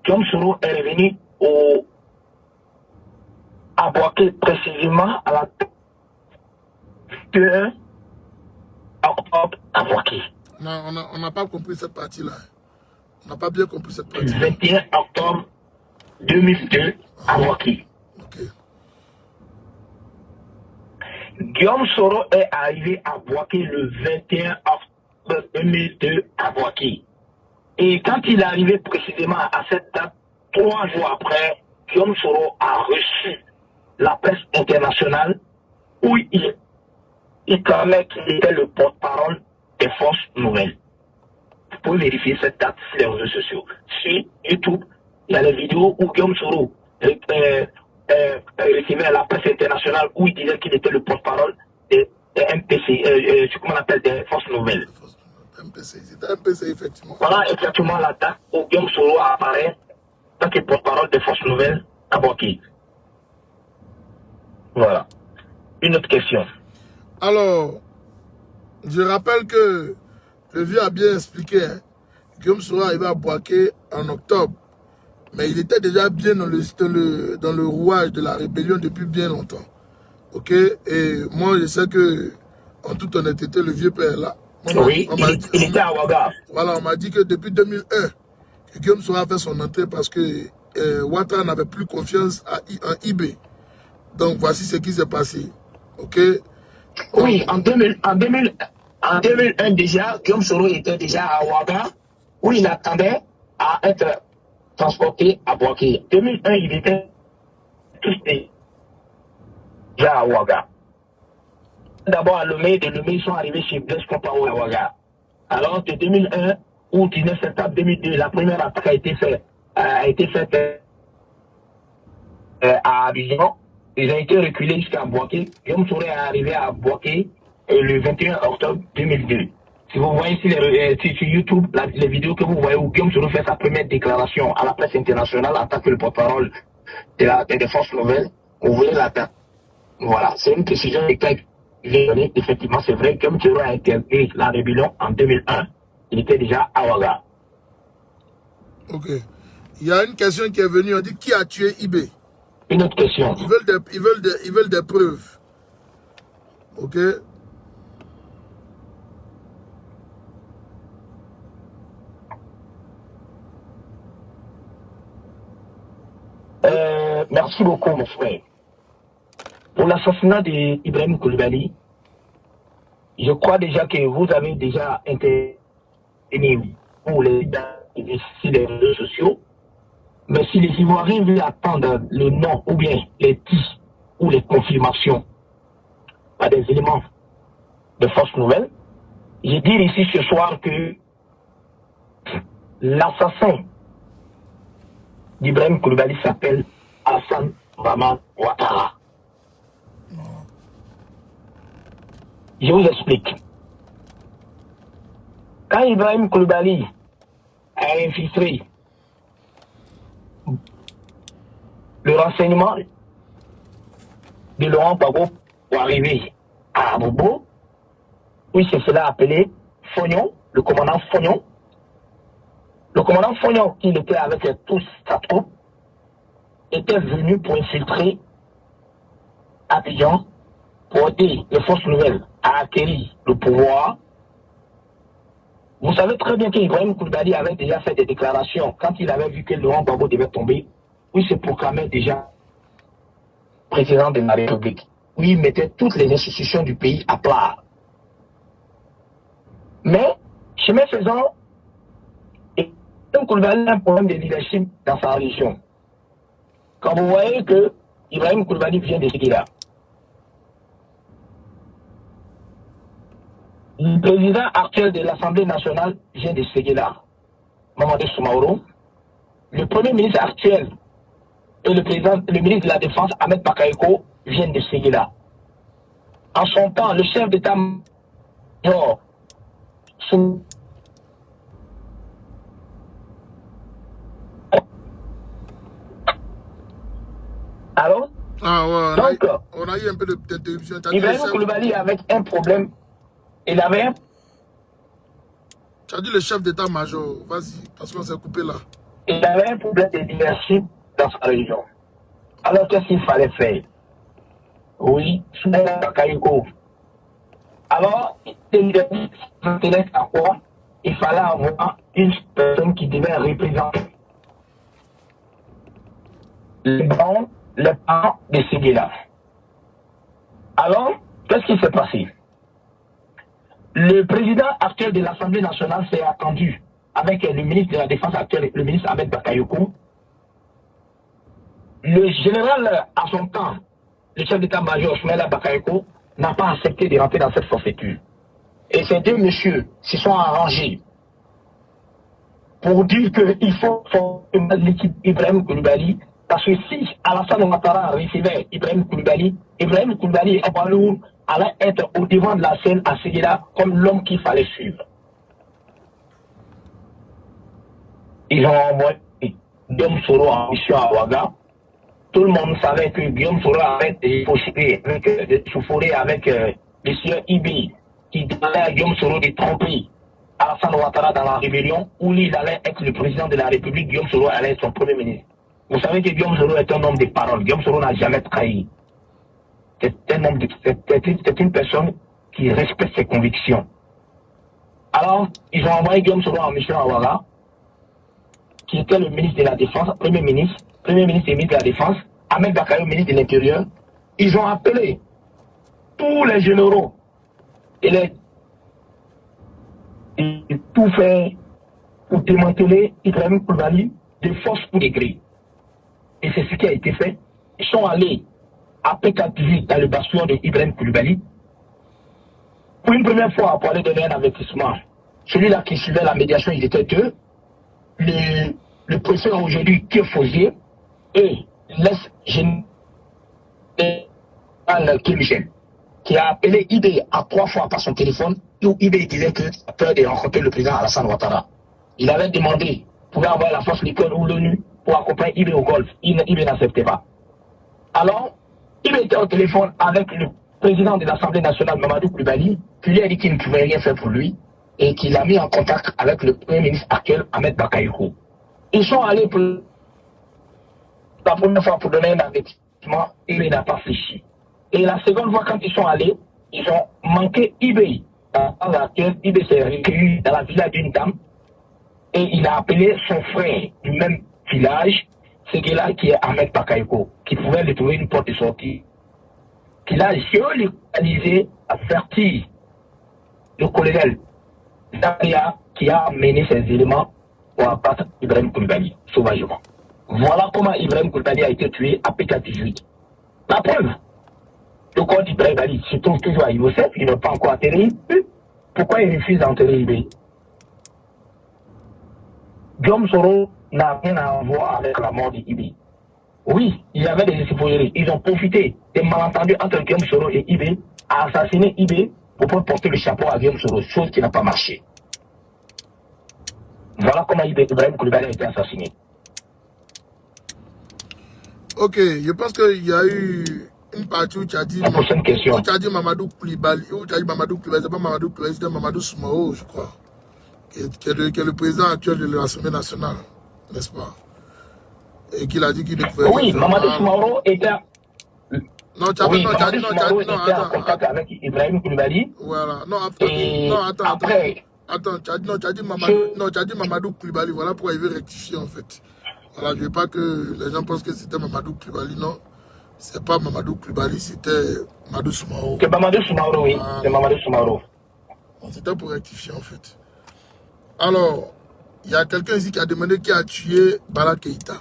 Guillaume Soro est revenu à Boaké précisément à la 21 octobre à Boaké.
Non, on n'a pas compris cette partie-là. On n'a pas bien compris cette partie.
Le 21 octobre 2002 à Boaké.
Ok.
Guillaume Soro est arrivé à Boaké le 21 octobre 2002 à Boaké. Et quand il est arrivé précisément à cette date, 3 jours après, Guillaume Soro a reçu la presse internationale où il claimait qu'il était le porte-parole des forces nouvelles. Vous pouvez vérifier cette date sur les réseaux sociaux. Sur YouTube, il y a les vidéos où Guillaume Soro recevait la presse internationale où il disait qu'il était le porte-parole des MPC, ce qu'on appelle des forces nouvelles.
MPC, c'était MPC effectivement.
Voilà exactement la date où Guillaume Soro apparaît en tant que porte-parole des forces nouvelles à Boaké. Voilà. Une autre question.
Alors, je rappelle que le vieux a bien expliqué. Hein, Guillaume Soro arrivé à Boaké en octobre. Mais il était déjà bien dans le rouage de la rébellion depuis bien longtemps. Ok? Et moi, je sais que, en toute honnêteté, le vieux père est là.
Oui, il était à Ouaga.
Voilà, on m'a dit que depuis 2001, que Guillaume Soro a fait son entrée parce que Ouattara n'avait plus confiance en IB. Donc, voici ce qui s'est passé. Ok? Donc,
oui, en 2001 déjà, Guillaume Soro était déjà à Ouaga, où il attendait à être transporté à Boaké. En 2001, il était tous déjà à Ouaga. D'abord à Lomé, de Lomé, ils sont arrivés chez Blaise Compaoré à Ouaga. Alors, de 2001 au 19 septembre 2002, la première attaque a été faite à Abidjan. Ils ont été reculés jusqu'à Boaké. Guillaume Soro est arrivé à Boaké le 21 octobre 2002. Si vous voyez sur YouTube les vidéos que vous voyez où Guillaume Soro fait sa première déclaration à la presse internationale en tant que le porte-parole des forces nouvelles, vous voyez la date. Voilà, c'est une précision exacte. Effectivement, c'est vrai, Guillaume Soro a intégré la rébellion en 2001. Il était déjà à Ouaga.
Ok. Il y a une question qui est venue, on dit qui a tué IB?
Une autre question.
Ils veulent des preuves. Ok?
Merci beaucoup, mon frère. Pour l'assassinat d'Ibrahim Koulibaly, je crois déjà que vous avez déjà intervenu pour les réseaux sociaux. Mais si les Ivoiriens veulent attendre le nom ou bien les titres ou les confirmations à des éléments de fausses nouvelles, je dis ici ce soir que l'assassin d'Ibrahim Koulibaly s'appelle Hassan Maman Ouattara. Je vous explique. Quand Ibrahim Koulibaly a infiltré le renseignement de Laurent Gbagbo pour arriver à Abobo, oui, c'est cela appelé Fognon, le commandant Fognon. Le commandant Fognon, qui était avec toute sa troupe, était venu pour infiltrer Abidjan pour aider les forces nouvelles à acquérir le pouvoir. Vous savez très bien qu'Ibrahim Koulibaly avait déjà fait des déclarations quand il avait vu que Laurent Gbagbo devait tomber. Oui, il se proclamait déjà président de la République. Oui, il mettait toutes les institutions du pays à plat. Mais, chemin faisant, Ibrahim Koulibaly a un problème de leadership dans sa région. Quand vous voyez que Ibrahim Koulibaly vient de Séguéla, le président actuel de l'Assemblée nationale vient de Séguéla, Mamadou Soumaoro. Le premier ministre actuel et le ministre de la Défense, Ahmed Bakayoko, viennent de Séguéla. En son temps, le chef d'État-major, alors,
donc, on a eu un peu d'interruption.
Ibrahim Koulibaly avec un problème. Il avait un...
Tu as dit le chef d'état-major, vas-y, parce qu'on s'est coupé là.
Il avait un problème de leadership dans sa région. Alors qu'est-ce qu'il fallait faire? Oui, Soumaïla Bakayoko. Alors, il s'intéresse à quoi? Il fallait avoir une personne qui devait représenter les parents de Séguéla. Alors, qu'est-ce qui s'est passé? Le président actuel de l'Assemblée nationale s'est attendu avec le ministre de la Défense actuel, le ministre Ahmed Bakayoko. Le général, à son temps, le chef d'état-major Soumaïla Bakayoko, n'a pas accepté de rentrer dans cette forfaiture. Et ces deux messieurs se sont arrangés pour dire qu'il faut former l'équipe Ibrahim Koulibaly, parce que si Alassane Ouattara recevait Ibrahim Koulibaly et Abaloum allait être au devant de la scène à Séguéla comme l'homme qu'il fallait suivre. Ils ont envoyé Guillaume Soro en mission à Ouaga. Tout le monde savait que Guillaume Soro avait des possibilités de souffler avec M. Ibi, qui demandait à Guillaume Soro de tromper Alassane Ouattara dans la rébellion, où il allait être le président de la République, Guillaume Soro allait être son premier ministre. Vous savez que Guillaume Soro est un homme de parole. Guillaume Soro n'a jamais trahi. C'est une personne qui respecte ses convictions. Alors, ils ont envoyé Guillaume Soro en mission à Ouaga, qui était le ministre de la Défense, premier ministre et ministre de la Défense, Ahmed Bakayoko, ministre de l'Intérieur. Ils ont appelé tous les généraux et tout fait pour démanteler Ibrahim Koulibaly de force ou de gré. Et c'est ce qui a été fait. Ils sont allés à P4 dans le bastion de Ibrahim Koulibaly pour une première fois pour aller donner un avertissement. Celui-là qui suivait la médiation, il était deux. Le préfet aujourd'hui qui est Fauzier et l'ex-général Michel, qui a appelé IB à 3 fois par son téléphone, où IB disait qu'il a peur de rencontrer le président Alassane Ouattara. Il avait demandé pour avoir la force liqueur ou l'ONU pour accompagner IB au golf. IB n'acceptait pas. Alors, IB était au téléphone avec le président de l'Assemblée nationale, Mamadou Koulibaly, qui lui a dit qu'il ne pouvait rien faire pour lui et qu'il a mis en contact avec le premier ministre actuel, Ahmed Bakayoko. Ils sont allés pour la première fois pour donner un avertissement, IB n'a pas fléchi. Et la seconde fois, quand ils sont allés, ils ont manqué IB. Dans laquelle IB s'est recueilli dans la villa d'une dame et il a appelé son frère du même village, Séguéla, qui est Ahmed Bakayoko, qui pouvait lui trouver une porte de sortie. Qu'il a géolocalisé, averti le colonel Zaria qui a mené ces éléments pour abattre Ibrahim Koulibaly sauvagement. Voilà comment Ibrahim Koulibaly a été tué à PK18. La preuve, le corps d'Ibrahim Koulibaly se trouve toujours à Youssef, il n'est pas encore enterré. Pourquoi il refuse d'enterrer Ibrahim? Guillaume Soro n'a rien à voir avec la mort d'Ibé. Oui, il y avait des espoirs. Ils ont profité des malentendus entre Guillaume Soro et Ibé à assassiner Ibé pour pouvoir porter le chapeau à Guillaume Soro, chose qui n'a pas marché. Voilà comment Ibrahim Koulibaly a été assassiné.
Ok, je pense qu'il y a eu une partie où tu as dit...
La prochaine question.
Où tu as dit Mamadou Koulibaly, c'est pas Mamadou Koulibaly, c'était Mamadou Soumao, je crois. Qui est le président actuel de l'Assemblée nationale, n'est-ce pas? Et qu'il a dit qu'il ne pouvait pas.
Oui, Mamadou Soumao était...
Non, tu as
oui,
non,
Mamadou Soumao était en contact avec Ibrahim Koulibaly.
Voilà. Non,
après...
Attends, tu as dit Mamadou Koulibaly. Voilà pourquoi il veut rectifier en fait. Voilà, je ne veux pas que les gens pensent que c'était Mamadou Koulibaly. Non, c'est pas Mamadou Koulibaly, c'était Mamadou Soumao.
C'est Mamadou Soumao, oui. C'est Mamadou Soumao.
C'était pour rectifier en fait. Alors, il y a quelqu'un ici qui a demandé qui a tué Bala Keïta.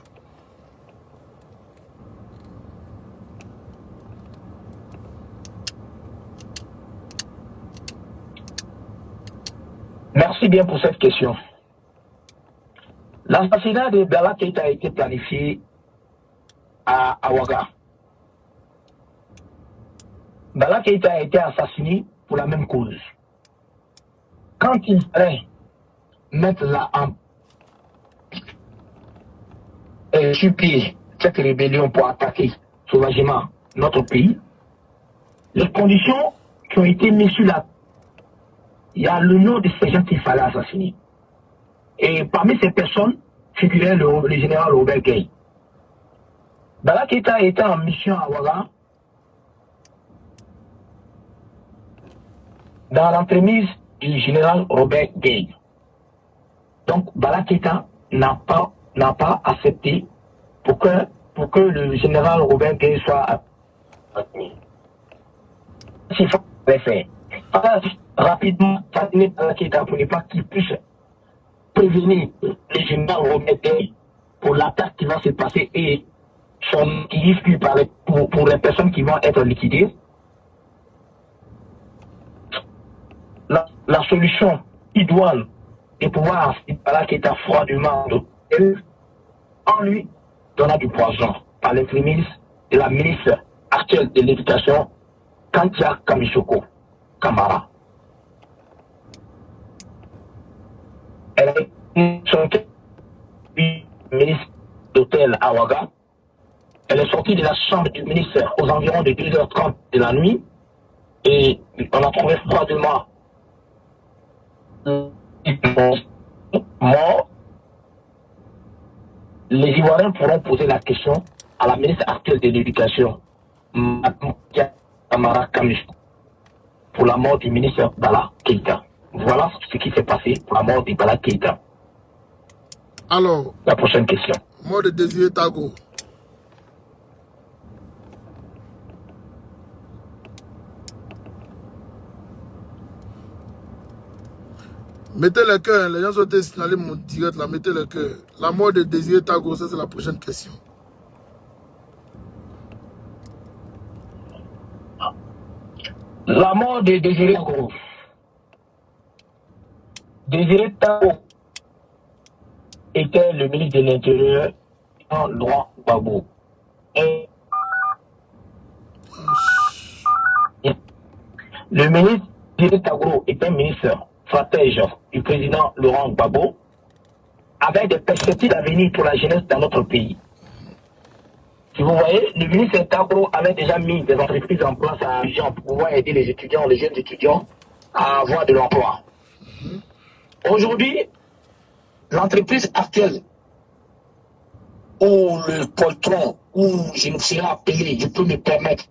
Merci bien pour cette question. L'assassinat de Bala Keïta a été planifié à Ouaga. Bala Keïta a été assassiné pour la même cause. Quand il fallait mettre là en sur pied cette rébellion pour attaquer sauvagement notre pays, les conditions qui ont été mises sur la... Il y a le nom de ces gens qu'il fallait assassiner. Et parmi ces personnes figurait le général Robert Gueye. Bala Keïta était en mission à Ouaga dans l'entremise du général Robert Gueye. Donc Bala Keïta n'a pas accepté pour que le général Robert Gueye soit admis. S'il faut le faire. Rapidement, assassiner Bala Keïta pour ne pas qu'il puisse prévenir le général Robert Gueye pour l'attaque qui va se passer et son qui paraît pour les personnes qui vont être liquidées. La solution idoine de pouvoir assassiner Bala Keïta froidement en lui donnant du poison par l'entremise de la ministre actuelle de l'Éducation, Kantia Kamisoko Kamara. Elle a été ministre d'hôtel à Ouaga. Elle est sortie de la chambre du ministère aux environs de 2h30 de la nuit et on a trouvé froidement mort. Les Ivoiriens pourront poser la question à la ministre actuelle de l'Éducation, Kamara Kamisoko, pour la mort du ministre Bala Keïta. Voilà ce qui s'est passé pour la mort de Bala Keïta.
Alors,
la prochaine question.
Mort de Désiré Tagoro. Mettez le cœur, les gens ont été signalés mon direct là, mettez le cœur. La mort de Désiré Tagoro, ça c'est la prochaine question.
La mort de Désiré Tagoro. Désiré Tagoro était le ministre de l'Intérieur en Laurent Gbagbo. Et le ministre Désiré Tagoro était ministre stratège du président Laurent Gbagbo, avec des perspectives d'avenir pour la jeunesse dans notre pays. Si vous voyez, le ministre Tagoro avait déjà mis des entreprises en place à la région pour pouvoir aider les étudiants, les jeunes étudiants à avoir de l'emploi. Aujourd'hui, l'entreprise actuelle où le poltron, où je me serai appelé, je peux me permettre,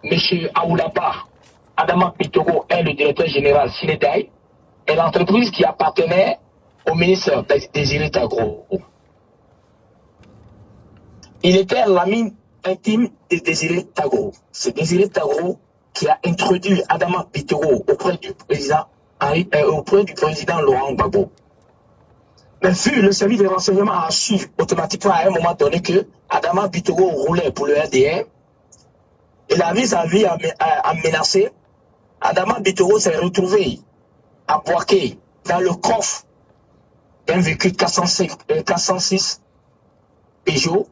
M. Aoulapa Adama Pitoro est le directeur général Sinedaï, est l'entreprise qui appartenait au ministre Désiré Tagoro. Il était l'ami intime de Désiré Tagoro. C'est Désiré Tagoro qui a introduit Adama Bitoro auprès du président Laurent Gbagbo. Mais vu le service de renseignement a su automatiquement à un moment donné que Adama Bitoro roulait pour le RDR, et la vie sa vie a menacé, Adama Bitoro s'est retrouvé à Boaké dans le coffre d'un véhicule 406 Peugeot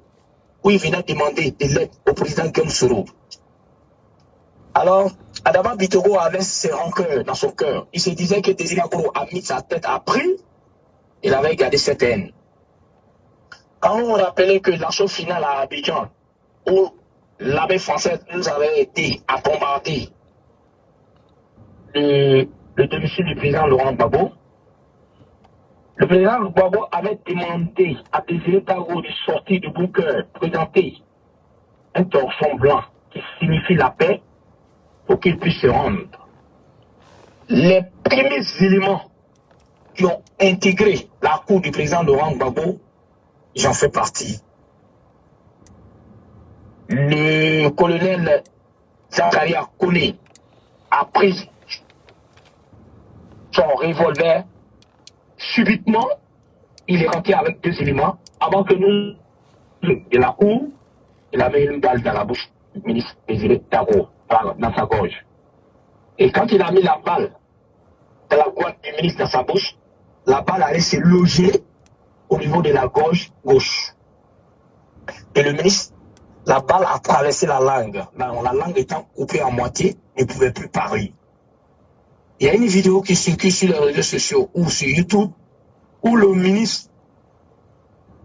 où il venait demander de l'aide au président Gunsoro. Alors, Adama Bitoro avait ses rancœurs dans son cœur. Il se disait que Désiré Agoro a mis sa tête à prix. Il avait gardé cette haine. Quand on rappelait que l'assaut final à Abidjan, où l'armée française nous avait aidé à bombarder le domicile du président Laurent Gbagbo, le président Gbagbo avait demandé à Désiré Agoro de sortir du bunker, présenter un torchon blanc qui signifie la paix pour qu'il puisse se rendre. Les premiers éléments qui ont intégré la cour du président Laurent Gbagbo, j'en fais partie. Le colonel Zakaria Kone a pris son revolver. Subitement, il est rentré avec 2 éléments. Avant que nous, de la cour, il avait une balle dans la bouche du ministre Désiré Agoro, dans sa gorge. Et quand il a mis la balle dans la gorge du ministre dans sa bouche, la balle allait se loger au niveau de la gorge gauche. Et le ministre, la balle a traversé la langue. La langue étant coupée en moitié, il ne pouvait plus parler. Il y a une vidéo qui circule sur les réseaux sociaux ou sur YouTube où le ministre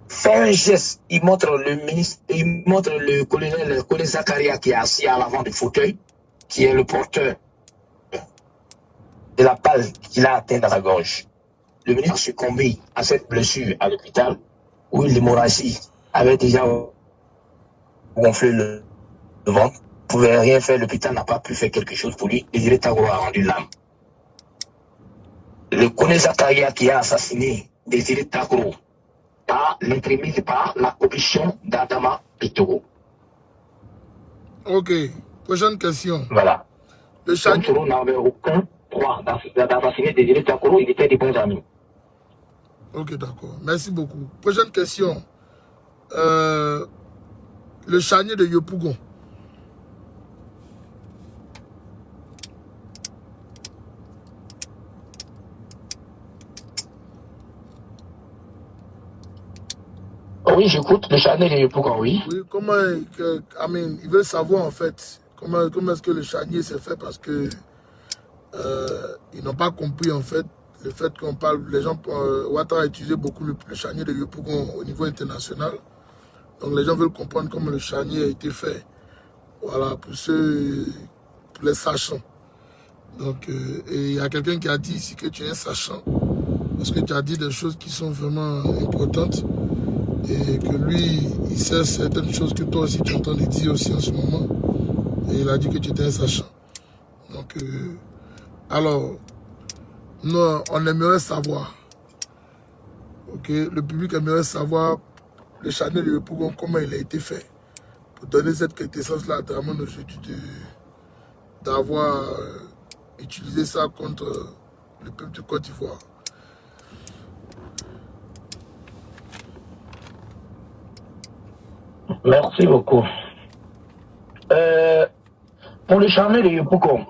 fait un geste. Il montre le colonel Zakaria qui est assis à l'avant du fauteuil, qui est le porteur de la balle qu'il a atteint dans la gorge. Le ministre a succombé à cette blessure à l'hôpital où l'hémorragie avait déjà gonflé le ventre. Il ne pouvait rien faire, l'hôpital n'a pas pu faire quelque chose pour lui. Désiré Agoro a rendu l'âme. Le colonel Zakaria qui a assassiné Désiré Agoro par l'entremise par la commission d'Adama Bitoro.
Ok, prochaine question.
Voilà.
Le Chani
n'avait aucun droit d'assassiner Désiré Agoro, il était des bons amis.
Ok, d'accord. Merci beaucoup. Prochaine question. Le charnier de Yopougon.
Oui, j'écoute le charnier de Yopougon, oui.
Oui, comment, ils veulent savoir en fait, comment est-ce que le charnier s'est fait parce que ils n'ont pas compris en fait le fait qu'on parle, les gens, Ouattara a utilisé beaucoup le charnier de Yopougon au niveau international. Donc les gens veulent comprendre comment le charnier a été fait. Voilà, pour les sachants. Donc, et il y a quelqu'un qui a dit ici que tu es un sachant. Parce que tu as dit des choses qui sont vraiment importantes. Et que lui, il sait certaines choses que toi aussi tu entends dire aussi en ce moment. Et il a dit que tu étais un sachant. Donc, alors, nous, on aimerait savoir. Ok, le public aimerait savoir le charnier de Yopougon, comment il a été fait. Pour donner cette quintessence-là à Dramane aujourd'hui d'avoir utilisé ça contre le peuple de Côte d'Ivoire.
Merci beaucoup. Pour le charnier de Yopougon,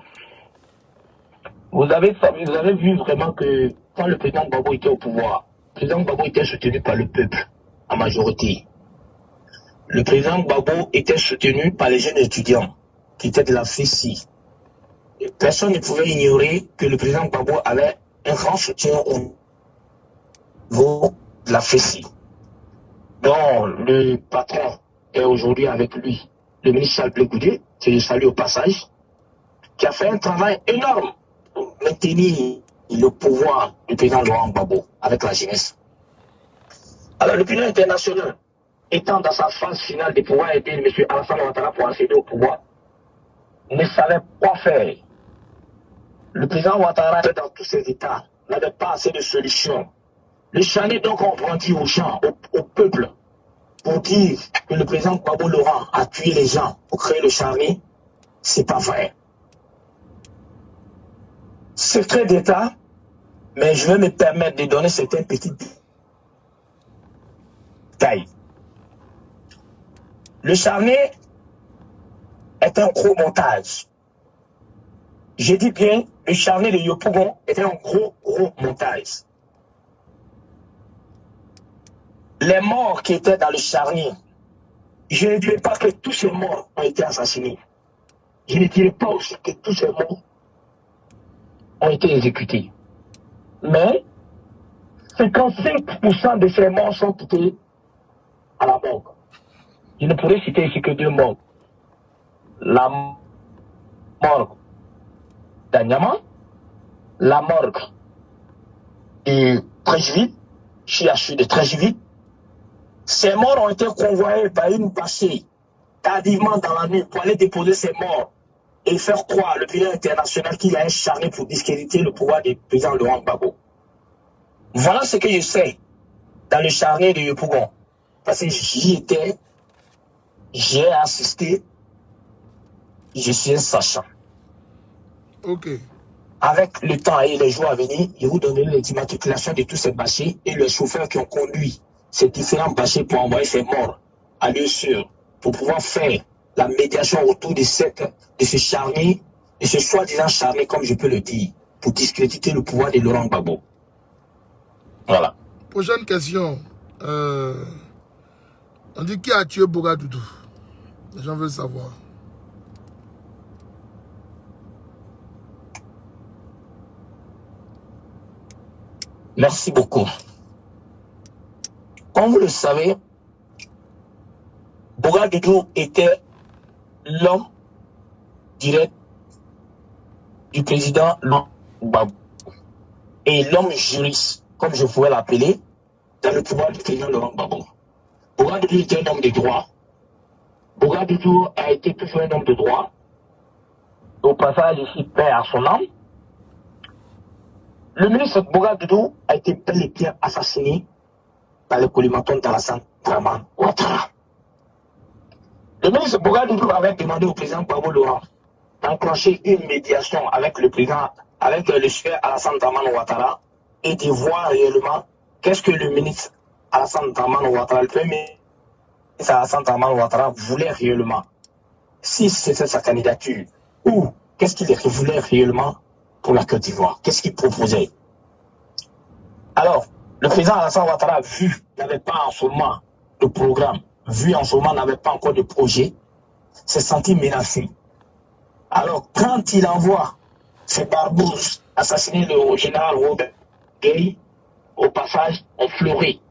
vous avez vu vraiment que quand le président Gbagbo était au pouvoir, le président Gbagbo était soutenu par le peuple en majorité. Le président Gbagbo était soutenu par les jeunes étudiants qui étaient de la FESI. Personne ne pouvait ignorer que le président Gbagbo avait un grand soutien au niveau de la FESI, dont le patron est aujourd'hui avec lui, le ministre Charles Blé Goudé, que je salue au passage, qui a fait un travail énorme pour maintenir le pouvoir du président Laurent Gbagbo avec la jeunesse. Alors l'opinion internationale, étant dans sa phase finale de pouvoir aider M. Alassane Ouattara pour accéder au pouvoir, ne savait quoi faire. Le président Ouattara, dans tous ses états, n'avait pas assez de solutions. Le charnier, donc, on brandit aux gens, au peuple, pour dire que le président Gbagbo Laurent a tué les gens pour créer le charnier, c'est pas vrai. secret d'État, mais je vais me permettre de donner certains petits détails. Le charnier est un gros montage. Je dis bien, le charnier de Yopougon est un gros montage. Les morts qui étaient dans le charnier, je ne dirais pas que tous ces morts ont été assassinés. Je ne dirais pas aussi que tous ces morts ont été exécutés. Mais 55% de ces morts sont quittés à la morgue. Je ne pourrais citer ici que 2 morts. La morgue d'Anyama, la morgue du Tréjivite, CHU de Tréjivite. Ces morts ont été convoyés par une bâchée tardivement dans la nuit pour aller déposer ces morts et faire croire à l'opinion internationale qu'il y a un charnier pour discréditer le pouvoir du président Laurent Gbagbo. Voilà ce que je sais dans le charnier de Yopougon. Parce que j'y étais, j'ai assisté, je suis un sachant.
Ok.
Avec le temps et les jours à venir, je vous donnerai les immatriculations de tous ces bâchés et les chauffeurs qui ont conduit ces différents bâchés pour envoyer ces morts à lieu sûr, pour pouvoir faire la médiation autour de ce charnier, de ce soi-disant charnier, comme je peux le dire, pour discréditer le pouvoir de Laurent Gbagbo. Voilà.
Prochaine question. On dit qui a tué Boga Doudou? Les gens veulent savoir.
Merci beaucoup. Comme vous le savez, Boga Doudou était l'homme direct du président Laurent Gbagbo et l'homme juriste, comme je pouvais l'appeler, dans le pouvoir du président Laurent Gbagbo. Boga Doudou était un homme de droit. Boga Doudou a été toujours un homme de droit. Au passage, ici, paix à son âme. Le ministre Boga Doudou a été bel et bien assassiné par le collimaton d'Alassane Dramane Ouattara. Le ministre Boga Doudou avait demandé au président Gbagbo Laurent d'enclencher une médiation avec le président, avec le chef Alassane Dramane Ouattara et de voir réellement qu'est-ce que le ministre Alassane Dramane Ouattara, le premier ministre Alassane Dramane Ouattara voulait réellement. Si c'était sa candidature, ou qu'est-ce qu'il voulait réellement pour la Côte d'Ivoire? Qu'est-ce qu'il proposait? Alors, le président Alassane Ouattara, vu n'avait pas en ce moment de programme, vu en ce moment n'avait pas encore de projet, s'est senti menacé. Alors, quand il envoie ses barbouzes assassiner le général Robert Gay, au passage, on fleurit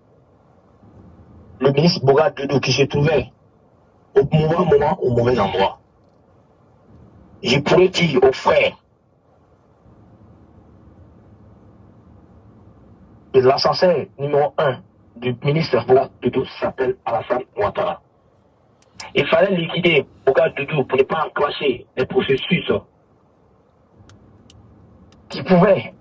le ministre Boga Doudou qui se trouvait au mauvais moment, au mauvais endroit. Je pourrais dire aux frères de l'ascenseur numéro 1 du ministre Boga Doudou s'appelle Alassane Ouattara. Il fallait liquider Boga Doudou pour ne pas enclencher les processus qui pouvaient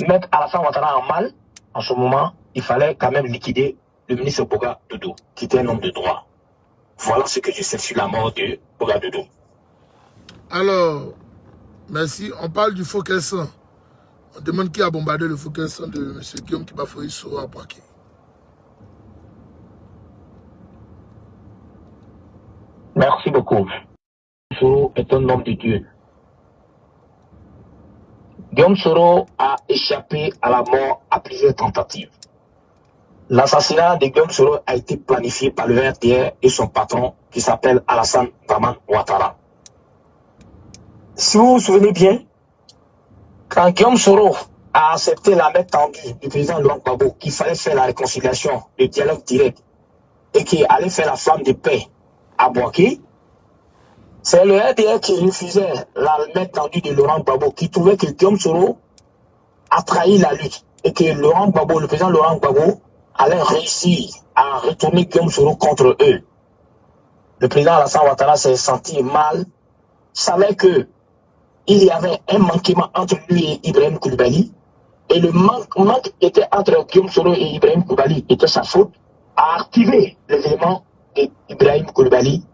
mettre Alassane Ouattara en mal. En ce moment, il fallait quand même liquider le ministre Boga Doudou, qui était un homme de droit. Voilà ce que je sais sur la mort de Boga Doudou.
Alors, merci. On parle du Focus 100. On demande qui a bombardé le Focus 100 de M. Guillaume Kibafoyi Soro à Boaké.
Merci beaucoup. Soro est un homme de Dieu. Guillaume Soro a échappé à la mort à plusieurs tentatives. L'assassinat de Guillaume Soro a été planifié par le RDR et son patron qui s'appelle Alassane Dramane Ouattara. Si vous vous souvenez bien, quand Guillaume Soro a accepté la main tendue du président Laurent Gbagbo qu'il fallait faire la réconciliation, le dialogue direct et qu'il allait faire la flamme de paix à Boaké, c'est le RDR qui refusait la main tendue de Laurent Gbagbo, qui trouvait que Guillaume Soro a trahi la lutte et que Laurent Gbagbo, le président Laurent Gbagbo, allait réussir à retourner Guillaume Soro contre eux. Le président Alassane Ouattara s'est senti mal, savait que il y avait un manquement entre lui et Ibrahim Koulibaly, et le manque était entre Guillaume Soro et Ibrahim Koulibaly était sa faute, a activé les éléments d'Ibrahim Koulibaly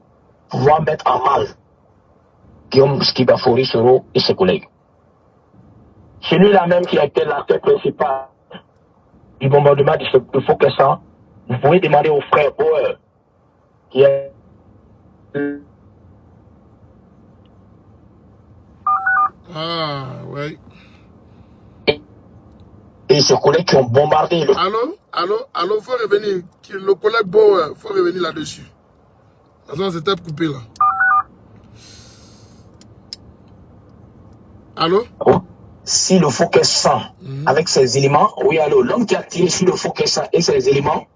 pour pouvoir mettre en mal Guillaume Kibafoyi Soro et ses collègues. celui-là même qui a été l'acteur principal du bombardement de Focus-1, vous pouvez demander au frère Bauer, qui est...
Ah, ouais.
Et ses collègues qui ont bombardé le...
Allô, faut revenir. Le collègue Bauer, faut revenir là-dessus. De toute façon, c'était coupé là. Allô?
Si le Focus-1, avec ses éléments, oui, allô, l'homme qui a tiré sur le Focus-1 et ses éléments,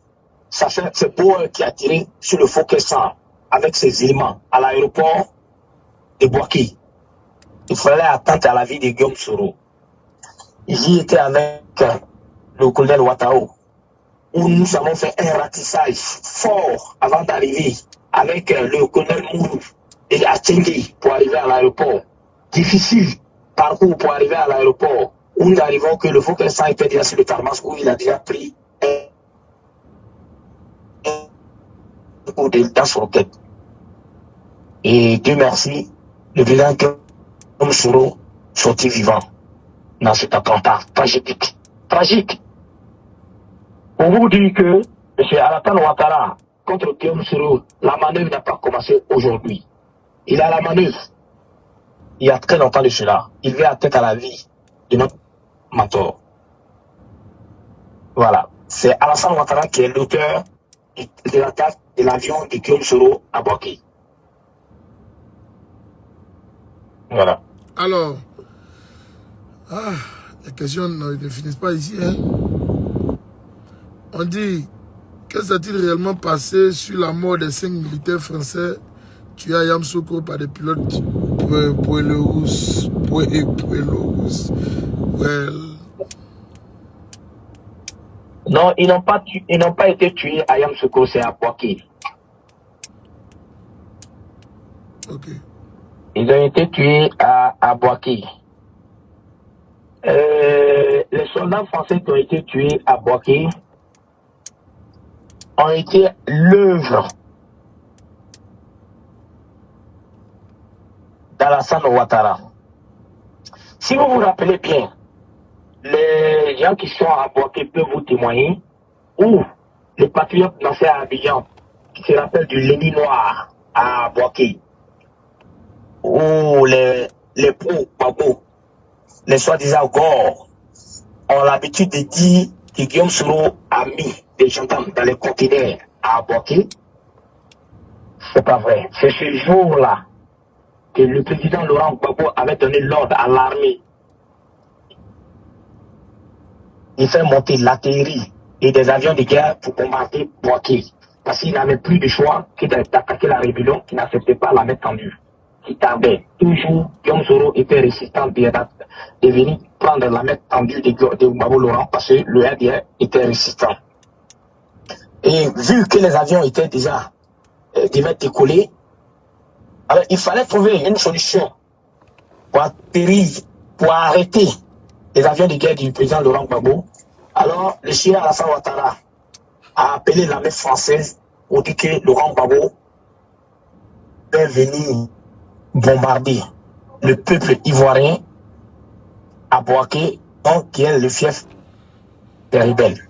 ça fait, c'est Bauer qui a tiré sur le Focus-1 avec ses éléments à l'aéroport de Boaké. Il fallait attendre à la vie de Guillaume Soro. J'y étais avec le colonel Ouattao, où nous avons fait un ratissage fort avant d'arriver avec le colonel Mourou et Atchengi pour arriver à l'aéroport. Difficile parcours pour arriver à l'aéroport, où nous arrivons que le Focus-1 était déjà sur le tarmac, où il a déjà pris un coup de lance-roquette. Et Dieu merci, le président Guillaume Soro sorti vivant dans cet attentat tragique. Tragique. Pour vous dire que M. Alassane Ouattara contre Guillaume Soro, la manœuvre n'a pas commencé aujourd'hui. Il a la manœuvre. Il y a très longtemps de cela. Il vient à tête à la vie de notre mentor. Voilà. C'est Alassane Ouattara qui est l'auteur de l'attaque de l'avion de Guillaume Soro à Boaké. Voilà.
Alors, les questions ne finissent pas ici. Hein. On dit, que s'est-il réellement passé sur la mort des 5 militaires français tués à Yamoussoukro par des pilotes Poileus?
Non, ils n'ont pas été tués à Yamoussoukro, c'est à Boaké.
Ok.
Ils ont été tués à Boaké. Les soldats français qui ont été tués à Boaké ont été l'œuvre d'Alassane Ouattara. Si vous vous rappelez bien, les gens qui sont à Boaké peuvent vous témoigner, ou les patriotes lancés à Abidjan, qui se rappellent du Léni Noir à Boaké, ou les pro-Babo, les soi-disant Gore, ont l'habitude de dire que Guillaume Soro a mis des gendarmes dans les conteneurs à Boaké. C'est pas vrai. C'est ce jour-là que le président Laurent Gbagbo avait donné l'ordre à l'armée. Il fait monter l'artillerie et des avions de guerre pour bombarder Boaké. Parce qu'il n'avait plus de choix que d'attaquer la rébellion qui n'acceptait pas la main tendue. Qui tardait. Toujours, Guillaume Soro était résistant de venir prendre la main tendue de Gbagbo Laurent parce que le RDR était résistant. Et vu que les avions étaient déjà devaient décoller, alors il fallait trouver une solution pour atterrir, pour arrêter les avions de guerre du président Laurent Gbagbo. Alors le chef Alassane Ouattara a appelé l'armée française pour dire que Laurent Gbagbo peut venir bombarder le peuple ivoirien à Boaké, donc qui est le fief des rebelles.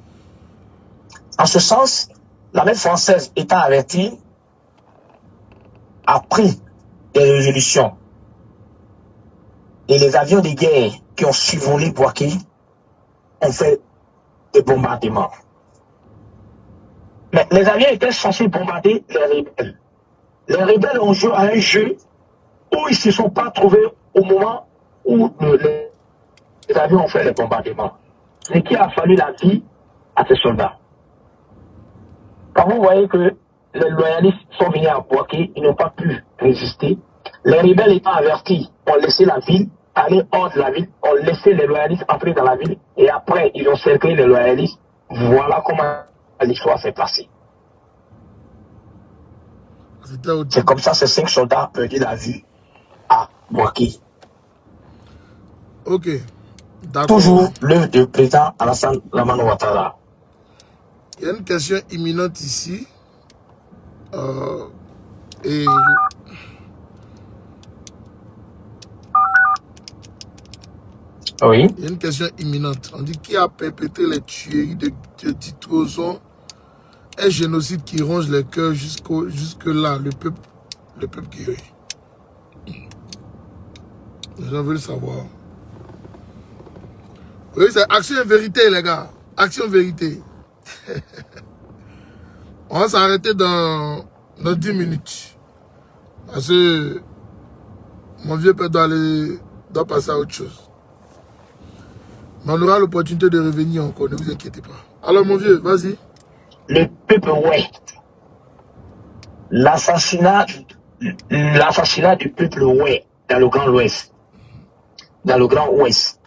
En ce sens, l'armée française étant avertie a pris des résolutions. Et les avions de guerre qui ont survolé Boaké ont fait des bombardements. Mais les avions étaient censés bombarder les rebelles. Les rebelles ont joué à un jeu où ils ne se sont pas trouvés au moment où les avions ont fait les bombardements. Ce qui a fallu la vie à ces soldats. Quand vous voyez que les loyalistes sont venus à Boaké, ils n'ont pas pu résister. Les rebelles étant avertis ont laissé la ville, aller hors de la ville, ont laissé les loyalistes entrer dans la ville et après ils ont cerclé les loyalistes. Voilà comment l'histoire s'est passée. C'est comme ça ces 5 soldats ont perdu la vie à Boaké.
Ok. D'accord.
Toujours l'œuvre du président Alassane Ouattara.
Il y a une question imminente ici. Et
Oui.
Il y a une question imminente. On dit qui a perpétré les tueries de Titroson, un génocide qui ronge les cœurs jusque-là, le peuple guéri. Les gens veulent savoir. Oui, c'est action et vérité, les gars. Action vérité. On va s'arrêter dans 10 minutes. Parce que mon vieux père doit passer à autre chose. Mais on aura l'opportunité de revenir encore, ne vous inquiétez pas. Alors mon vieux, vas-y.
Le peuple ouest. L'assassinat du peuple ouest dans le Grand Ouest. Dans le Grand Ouest.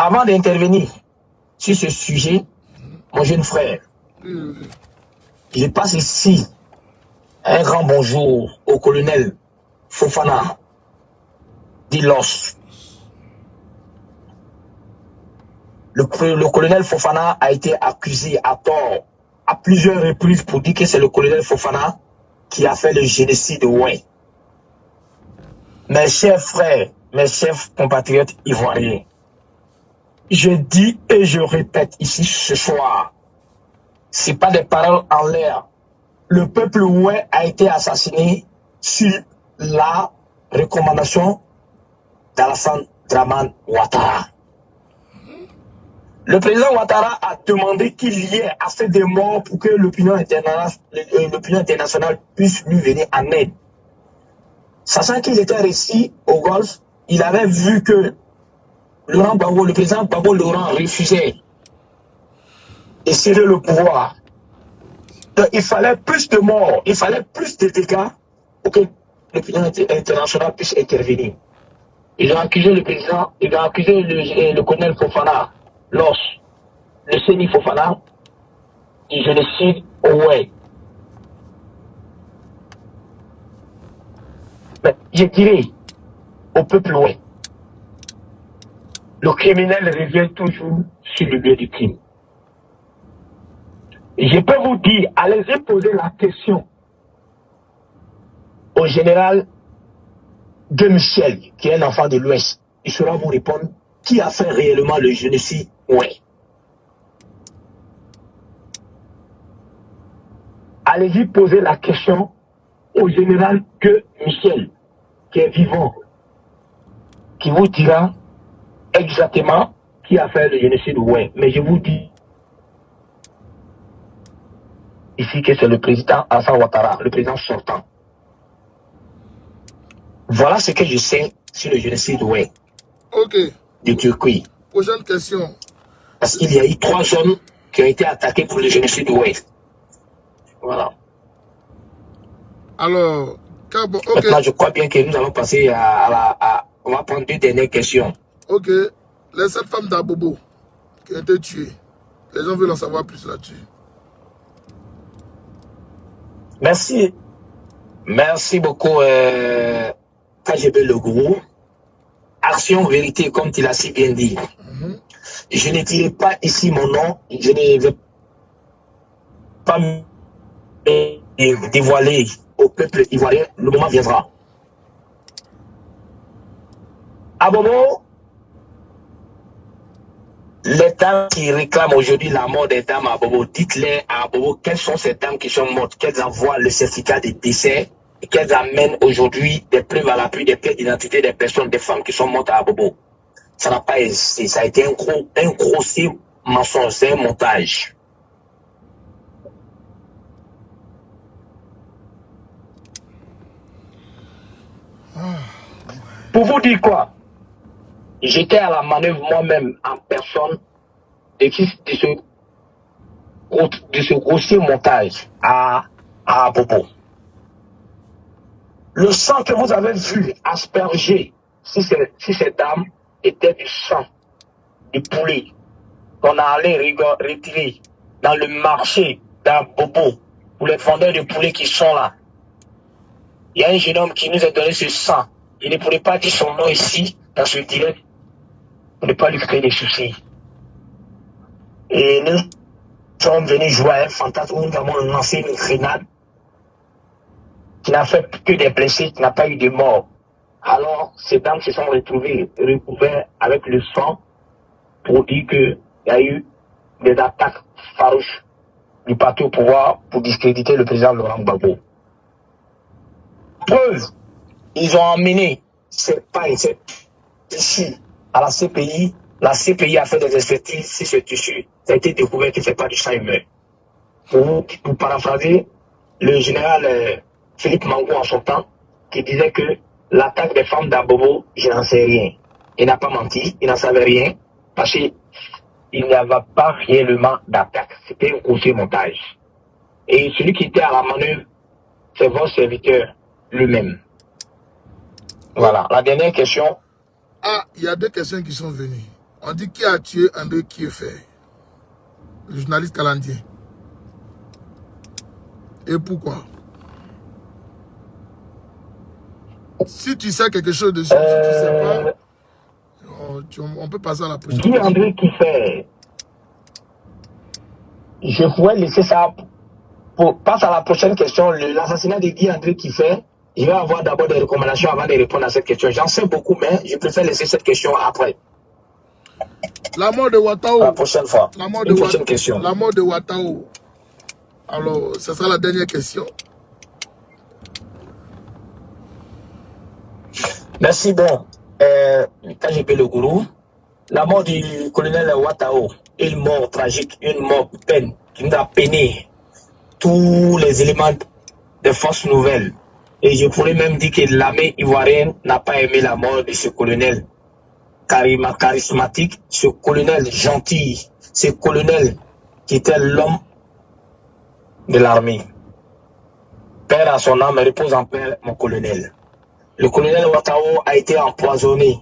Avant d'intervenir sur ce sujet, mon jeune frère, je passe ici un grand bonjour au colonel Fofana Dilos. Le colonel Fofana a été accusé à tort à plusieurs reprises pour dire que c'est le colonel Fofana qui a fait le génocide ouest. Mes chers frères, mes chers compatriotes ivoiriens, je dis et je répète ici ce soir, ce n'est pas des paroles en l'air. Le peuple ouest a été assassiné sur la recommandation d'Alassane Dramane Ouattara. Le président Ouattara a demandé qu'il y ait assez de morts pour que l'opinion internationale puisse lui venir en aide. Sachant qu'il était resté au Golfe, il avait vu que le président Gbagbo Laurent refusait de céder le pouvoir. Donc, il fallait plus de morts, il fallait plus de dégâts pour que l'opinion internationale puisse intervenir. Ils ont accusé le président, ils ont accusé le colonel Fofana, le Séni Fofana, du génocide au Ouest. Mais je dirais au peuple ouest, le criminel revient toujours sur le lieu du crime. Et je peux vous dire, allez-y poser la question au général de Michel, qui est un enfant de l'Ouest. Il saura vous répondre qui a fait réellement le génocide ouest. Allez-y poser la question au général que Michel, qui est vivant, qui vous dira exactement qui a fait le génocide ouest. Mais je vous dis ici que c'est le président Alassane Ouattara, le président sortant. Voilà ce que je sais sur le génocide ouest.
Ok.
De Turquie.
Prochaine question.
Parce qu'il y a eu 3 jeunes qui ont été attaqués pour le génocide ouest. Voilà.
Alors, ok.
Maintenant, je crois bien que nous allons passer on va prendre 2 dernières questions.
Ok. Les 7 femmes d'Abobo qui ont été tuées. Les gens veulent en savoir plus là-dessus.
Merci. Merci beaucoup, KGB Le Gourou. Action, vérité, comme tu l'as si bien dit. Je ne dirai pas ici mon nom. Je ne vais pas me dévoiler au peuple ivoirien. Le moment viendra. Abobo, les dames qui réclament aujourd'hui la mort des dames à Abobo, dites-les à Abobo quelles sont ces dames qui sont mortes, qu'elles envoient le certificat de décès et qu'elles amènent aujourd'hui des preuves à l'appui des pièces d'identité des personnes, des femmes qui sont mortes à Abobo. Ça n'a pas existé, ça a été un grossier mensonge, c'est un montage. Pour vous dire quoi? J'étais à la manœuvre moi-même en personne de ce grossier montage à Abobo. Le sang que vous avez vu asperger si ces dames était du sang du poulet qu'on allait retirer dans le marché d'Abobo pour les vendeurs de poulet qui sont là. Il y a un jeune homme qui nous a donné ce sang. Il ne pourrait pas dire son nom ici, dans ce direct, pour ne pas lui créer des soucis. Et nous sommes venus jouer à un fantasme où nous avons lancé une grenade qui n'a fait que des blessés, qui n'a pas eu de mort. Alors, ces dames se sont retrouvées recouvertes avec le sang pour dire qu'il y a eu des attaques farouches du parti au pouvoir pour discréditer le président Laurent Gbagbo. Preuve, ils ont emmené ces pailles, ces tissus à la CPI. La CPI a fait des expertises sur ce tissu. Ça a été découvert qu'il ne fait pas du sang humain. Pour paraphraser le général Philippe Mangou en son temps, qui disait que l'attaque des femmes d'Abobo, je n'en sais rien. Il n'a pas menti, il n'en savait rien, parce qu'il n'y avait pas réellement d'attaque. C'était un grossier montage. Et celui qui était à la manœuvre, c'est votre serviteur lui-même. Voilà. La dernière question.
Ah, il y a deux questions qui sont venues. On dit qui a tué André Kieffer, le journaliste canadien. Et pourquoi? Si tu sais quelque chose dessus, si tu ne sais pas, on peut passer à la prochaine.
Guy André Kieffer, je pourrais laisser ça pour passer à la prochaine question. L'assassinat de Guy André Kieffer, je vais avoir d'abord des recommandations avant de répondre à cette question. J'en sais beaucoup, mais je préfère laisser cette question après.
La mort de Ouattao.
La prochaine fois.
La mort
Une prochaine question.
La mort de Ouattao. Alors, ce sera la dernière question.
Merci. Bon, KGB Le Gourou, la mort du colonel Ouattao, une mort tragique, une mort peine, qui nous a peiné tous les éléments des forces nouvelles. Et je pourrais même dire que l'armée ivoirienne n'a pas aimé la mort de ce colonel charismatique, ce colonel gentil, ce colonel qui était l'homme de l'armée. Père à son âme, repose en paix, mon colonel. Le colonel Ouattao a été empoisonné.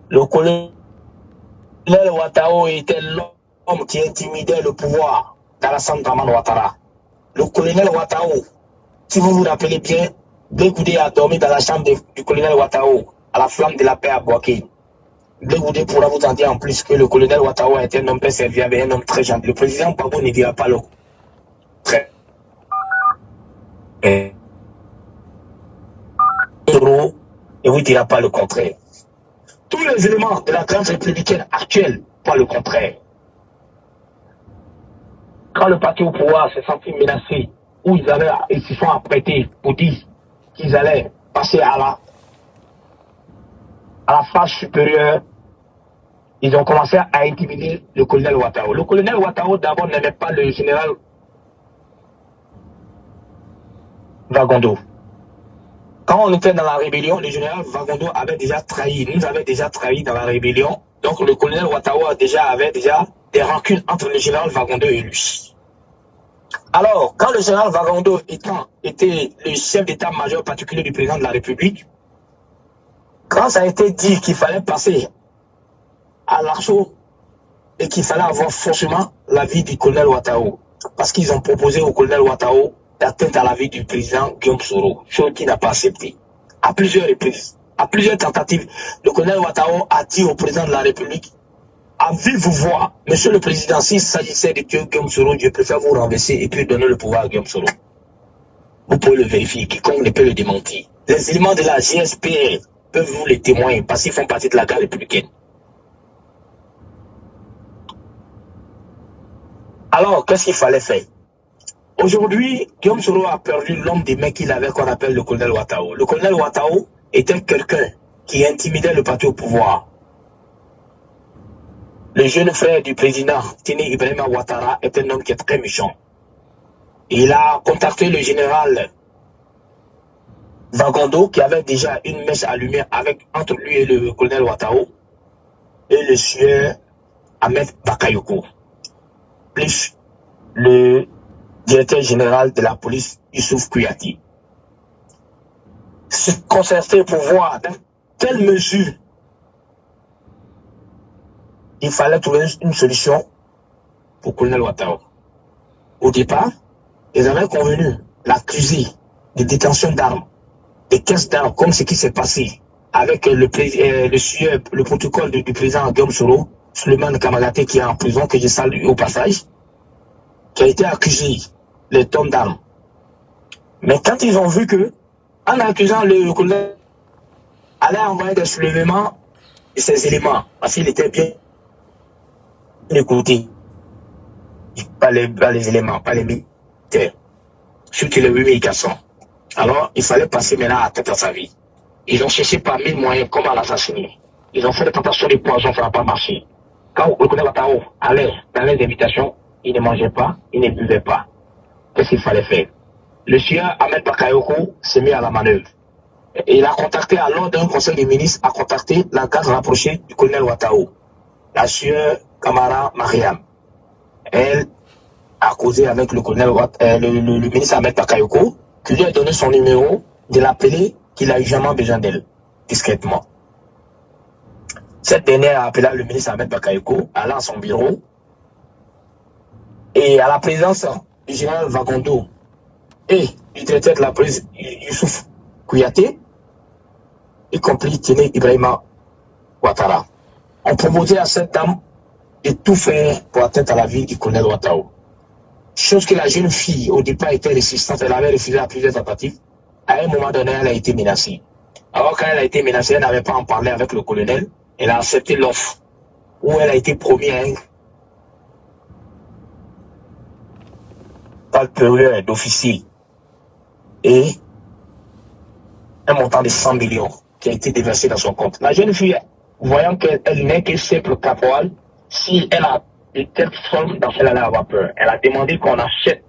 Le colonel Ouattao était l'homme qui intimidait le pouvoir d'Alassane Dramane Ouattara. Le colonel Ouattao, si vous vous rappelez bien, Blé Goudé a dormi dans la chambre du colonel Ouattao, à la flamme de la paix à Boaké. Blé Goudé pourra vous en dire en plus que le colonel Ouattao était un homme très serviable et un homme très gentil. Le président Gbagbo ne dira pas le très. Et vous dira pas le contraire. Tous les éléments de la grande républicaine actuelle, pas le contraire. Quand le parti au pouvoir s'est senti menacé, où ils se sont apprêtés pour dire qu'ils allaient passer à la phase supérieure, ils ont commencé à intimider le colonel Ouattao. Le colonel Ouattao d'abord n'aimait pas le général Vagondo. Quand on était dans la rébellion, le général Vagondo avait déjà trahi, nous avait déjà trahi dans la rébellion. Donc le colonel Ouattao avait déjà des rancunes entre le général Vagondo et lui. Alors, quand le général Vagondo était le chef d'état-major particulier du président de la République, quand ça a été dit qu'il fallait passer à l'arceau et qu'il fallait avoir forcément la vie du colonel Ouattao, parce qu'ils ont proposé au colonel Ouattao d'atteindre à la vie du président Guillaume Soro, chose qu'il n'a pas accepté. À plusieurs reprises, à plusieurs tentatives, le colonel Ouattao a dit au président de la République, à vive voix, monsieur le président, s'il s'agissait de tuer Guillaume Soro, je préfère vous renverser et puis donner le pouvoir à Guillaume Soro. Vous pouvez le vérifier, quiconque ne peut le démentir. Les éléments de la GSPR peuvent vous les témoigner parce qu'ils font partie de la garde républicaine. Alors, qu'est-ce qu'il fallait faire? Aujourd'hui, Guillaume Soro a perdu l'homme des mains qu'il avait, qu'on appelle le colonel Ouattao. Le colonel Ouattao était quelqu'un qui intimidait le parti au pouvoir. Le jeune frère du président, Tini Ibrahima Ouattara, est un homme qui est très méchant. Il a contacté le général Vagondo, qui avait déjà une mèche allumée entre lui et le colonel Ouattao, et le sieur Ahmed Bakayoko, plus le directeur général de la police, Youssouf Kouyaté. Se concerter pour voir dans quelle mesure il fallait trouver une solution pour le colonel Ouattao. Au départ, ils avaient convenu l'accusé de détention d'armes, de caisses d'armes, comme ce qui s'est passé avec le protocole du président Guillaume Soro, Suleiman Kamagaté, qui est en prison, que je salue au passage, qui a été accusé les tonnes d'armes. Mais quand ils ont vu que en accusant le colonel, allait envoyer des soulèvements de ces éléments, parce qu'il était bien écouté. Pas les éléments, pas les militaires. Surtout les 8400. Alors, il fallait passer maintenant à tête à sa vie. Ils ont cherché par mille moyens comment l'assassiner. Ils ont fait des tentations de poison, ça n'a pas marché. Quand le colonel Ouattara allait dans les invitations, il ne mangeait pas, il ne buvait pas. Qu'est-ce qu'il fallait faire? Le sieur Ahmed Bakayoko s'est mis à la manœuvre. Et il a contacté, lors d'un conseil des ministres, a contacté la garde rapprochée du colonel Ouattara, la sieur Kamara Mariam. Elle a causé avec le colonel le ministre Ahmed Bakayoko, qui lui a donné son numéro, de l'appeler, qu'il a eu jamais besoin d'elle, discrètement. Cette dernière a appelé le ministre Ahmed Bakayoko, allant à son bureau, et à la présence du général Vagondo et du directeur de la police Youssouf Kouyaté, y compris Tiné Ibrahima Ouattara, ont proposé à cette dame de tout faire pour atteindre à la vie du colonel Ouattara. Chose que la jeune fille, au départ, était résistante, elle avait refusé à plusieurs tentatives. À un moment donné, elle a été menacée. Alors, quand elle a été menacée, elle n'avait pas en parlé avec le colonel. Elle a accepté l'offre où elle a été promise à un palpeur d'officier et un montant de 100 millions qui a été déversé dans son compte. La jeune fille, voyant qu'elle n'est que simple caporal, si elle a de telles sommes dans celle-là, elle allait avoir peur. Elle a demandé qu'on achète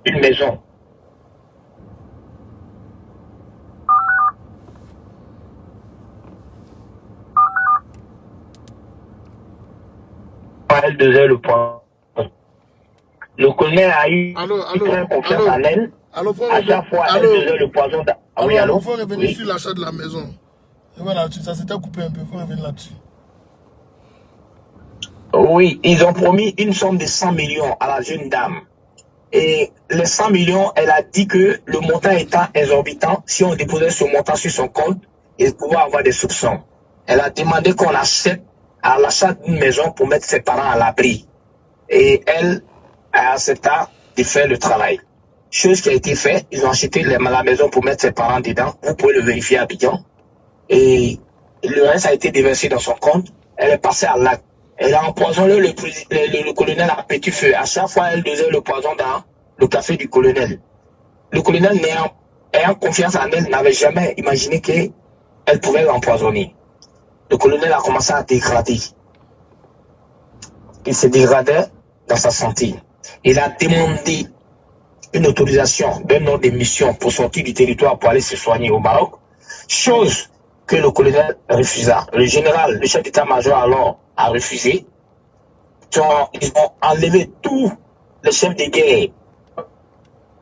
une maison. Elle devait le point. Le colonel a eu confiance en elle. À chaque fois, elle devait le poison.
Oui, alors, il faut revenir sur l'achat de la maison. Et voilà, ça s'était coupé un peu, il faut revenir là-dessus.
Oui, ils ont promis une somme de 100 millions à la jeune dame. Et les 100 millions, elle a dit que le montant étant exorbitant, si on déposait ce montant sur son compte, il pouvait avoir des soupçons. Elle a demandé qu'on accepte à l'achat d'une maison pour mettre ses parents à l'abri. Et elle a accepté de faire le travail. Chose qui a été faite, ils ont acheté la maison pour mettre ses parents dedans. Vous pouvez le vérifier à Abidjan. Et le reste a été déversé dans son compte. Elle est passée à l'acte. Elle a empoisonné le colonel à petit feu. À chaque fois, elle dosait le poison dans le café du colonel. Le colonel, ayant confiance en elle, n'avait jamais imaginé qu'elle pouvait l'empoisonner. Le colonel a commencé à dégrader. Il se dégradait dans sa santé. Il a demandé une autorisation d'un ordre de mission pour sortir du territoire pour aller se soigner au Maroc, chose que le colonel refusa. Le général, le chef d'état-major alors, a refusé. Ils ont enlevé tous les chefs de guerre.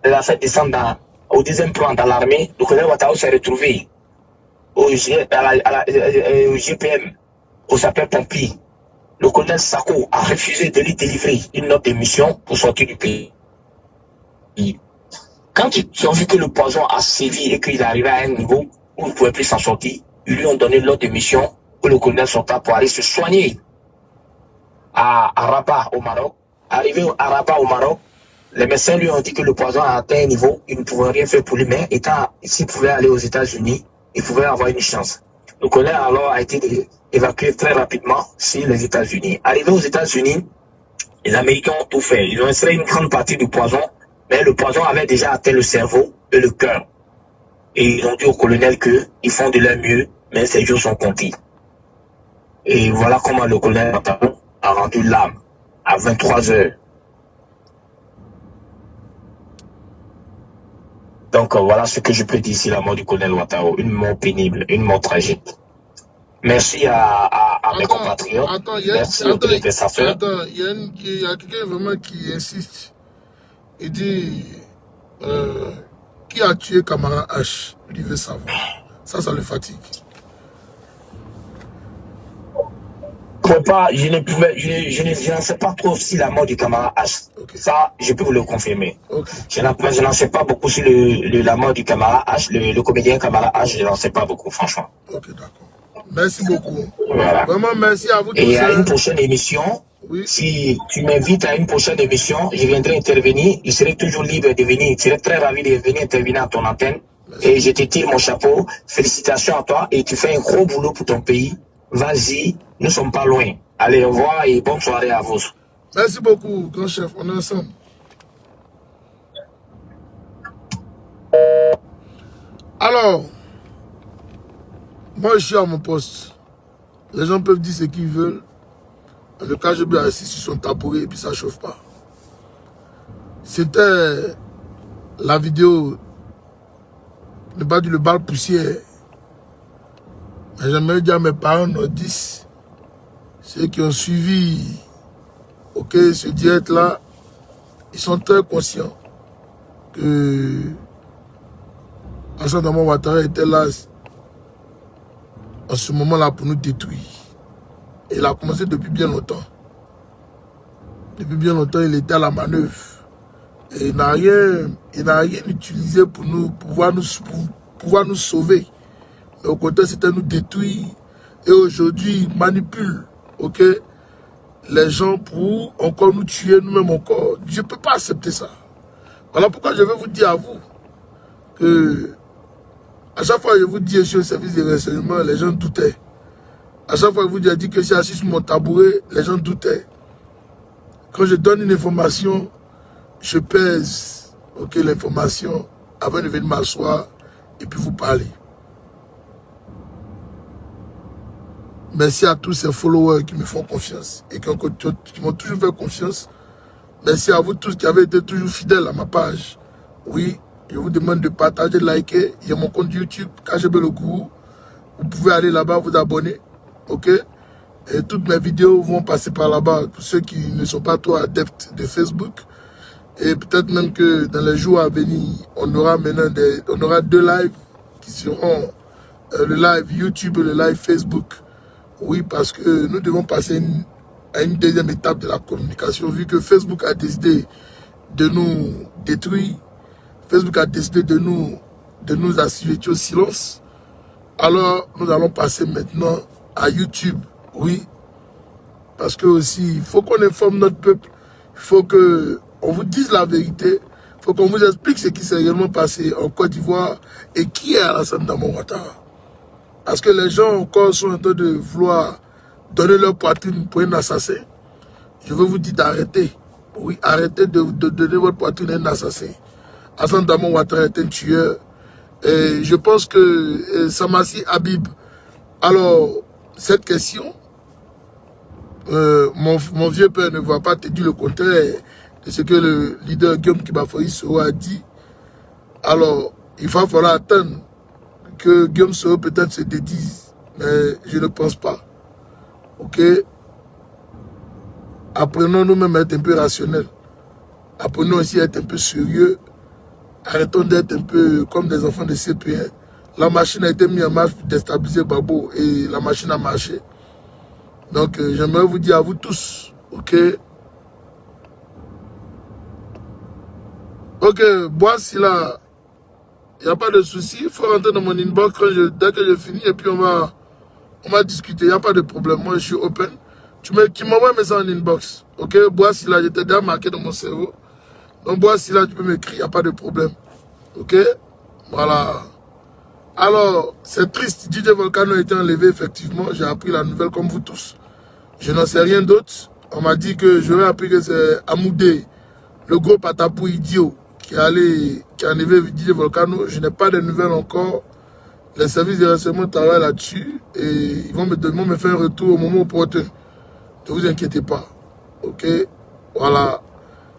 Il a fait descendre au deuxième plan dans l'armée. Le colonel Ouattara s'est retrouvé au GPM, au sapeur-pompier. Le colonel Sako a refusé de lui délivrer une note de mission pour sortir du pays. Quand ils ont vu que le poison a sévi et qu'il arrivait à un niveau où il ne pouvait plus s'en sortir, ils lui ont donné l'ordre de mission pour le colonel sorta pour aller se soigner à Rabat au Maroc. Arrivé à Rabat au Maroc, les médecins lui ont dit que le poison a atteint un niveau, il ne pouvait rien faire pour lui, mais s'il pouvait aller aux États-Unis, il pouvait avoir une chance. Le colonel alors a été évacué très rapidement sur les États-Unis. Arrivé aux États-Unis, les Américains ont tout fait. Ils ont extrait une grande partie du poison, mais le poison avait déjà atteint le cerveau et le cœur. Et ils ont dit au colonel qu'ils font de leur mieux, mais ces jours sont comptés. Et voilà comment le colonel a rendu l'âme à 23 h. Donc voilà ce que je peux dire sur la mort du colonel Ouattara. Une mort pénible, une mort tragique. Merci à mes compatriotes. Merci aux téléspectateurs.
Attends, il y a quelqu'un vraiment qui insiste. Il dit qui a tué Kamara H? Il veut savoir. Ça le fatigue.
Je ne sais pas trop si la mort du camarade H. Okay. Ça, je peux vous le confirmer. Okay. Je n'en sais pas beaucoup sur la mort du camarade H, le comédien camarade H, je n'en sais pas beaucoup, franchement.
Ok, d'accord. Merci beaucoup. Voilà. Vraiment, merci à vous tous.
Et à une prochaine émission, oui. Si tu m'invites à une prochaine émission, je viendrai intervenir. Je serai toujours libre de venir. Je serai très ravi de venir intervenir à ton antenne Et je te tire mon chapeau. Félicitations à toi et tu fais un gros boulot pour ton pays. Vas-y, nous ne sommes pas loin. Allez, au revoir et bonne soirée à vous.
Merci beaucoup, grand chef. On est ensemble. Alors, moi je suis à mon poste. Les gens peuvent dire ce qu'ils veulent. En tout cas, je suis assis sur son tabouret et puis ça ne chauffe pas. C'était la vidéo de battre le bal poussière. Mais j'aimerais dire à mes parents, nos 10, ceux qui ont suivi ce direct-là, ils sont très conscients que Assane Ouattara était là en ce moment-là pour nous détruire. Et il a commencé depuis bien longtemps. Depuis bien longtemps, il était à la manœuvre. Et il n'a rien utilisé pour pouvoir nous sauver. Mais au contraire, c'était nous détruire. Et aujourd'hui, il manipule les gens pour encore nous tuer nous-mêmes encore. Je ne peux pas accepter ça. Voilà pourquoi je vais vous dire à vous que à chaque fois que je vous dis je suis au service de renseignement, les gens doutaient. À chaque fois que je vous dis que je suis assis sur mon tabouret, les gens doutaient. Quand je donne une information, je pèse l'information avant de venir m'asseoir et puis vous parler. Merci à tous ces followers qui me font confiance et qui m'ont toujours fait confiance. Merci à vous tous qui avez été toujours fidèles à ma page. Oui, je vous demande de partager, de liker. Il y a mon compte YouTube, KGB Le Gourou. Vous pouvez aller là-bas, vous abonner. Ok? Et toutes mes vidéos vont passer par là-bas pour ceux qui ne sont pas trop adeptes de Facebook. Et peut-être même que dans les jours à venir, on aura maintenant deux lives qui seront le live YouTube et le live Facebook. Oui, parce que nous devons passer à une deuxième étape de la communication, vu que Facebook a décidé de nous détruire. Facebook a décidé de nous assujettir au silence. Alors, nous allons passer maintenant à YouTube. Oui, parce que aussi, il faut qu'on informe notre peuple. Il faut qu'on vous dise la vérité. Il faut qu'on vous explique ce qui s'est réellement passé en Côte d'Ivoire et qui est Alassane Ouattara. Parce que les gens encore sont en train de vouloir donner leur poitrine pour un assassin. Je veux vous dire d'arrêter. Oui, arrêtez de donner votre poitrine à un assassin. Alassane Ouattara est un tueur. Et je pense que Samassi Habib, alors, cette question, mon vieux père ne va pas te dire le contraire de ce que le leader Guillaume Kibafoyi Soro a dit. Alors, il va falloir attendre que Guillaume Soro peut-être se dédise, mais je ne pense pas. Ok? Apprenons nous-mêmes à être un peu rationnels. Apprenons aussi à être un peu sérieux. Arrêtons d'être un peu comme des enfants de CP1. La machine a été mise en marche pour déstabiliser Babo et la machine a marché. Donc, j'aimerais vous dire à vous tous, ok? Ok, Boissy là, il n'y a pas de souci. Il faut rentrer dans mon inbox dès que je finis et puis on va discuter. Il n'y a pas de problème. Moi, je suis open. Tu m'envoies un message en inbox. Ok, Boissy là, j'étais déjà marqué dans mon cerveau. Donc, Boissy là, tu peux m'écrire. Il n'y a pas de problème. Ok? Voilà. Alors, c'est triste. DJ Volcano a été enlevé, effectivement. J'ai appris la nouvelle comme vous tous. Je n'en sais rien d'autre. On m'a dit que j'aurais appris que c'est Amoudé, le gros patapou idiot, qui a enlevé DJ Volcano. Je n'ai pas de nouvelles encore. Les services de renseignement travaillent là-dessus et ils vont me faire un retour au moment opportun. Ne vous inquiétez pas. Ok? Voilà.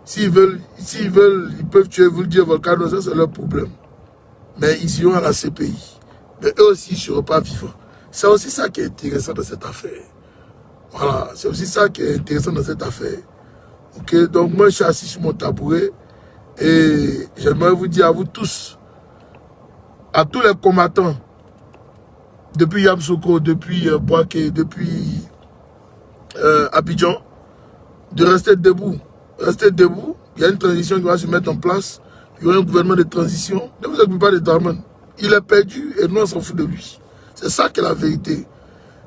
S'ils veulent, ils peuvent tuer vous le dire Volcano, ça c'est leur problème. Mais ils iront à la CPI. Mais eux aussi, ils ne seront pas vivants. C'est aussi ça qui est intéressant dans cette affaire. Voilà, c'est aussi ça qui est intéressant dans cette affaire. Ok, donc moi je suis assis sur mon tabouret et j'aimerais vous dire à vous tous, à tous les combattants, depuis Yamoussoukro, depuis Boaké, depuis Abidjan, de rester debout. Restez debout, il y a une transition qui va se mettre en place. Il y aura un gouvernement de transition. Ne vous occupez pas de Darman. Il est perdu et nous on s'en fout de lui. C'est ça qui est la vérité.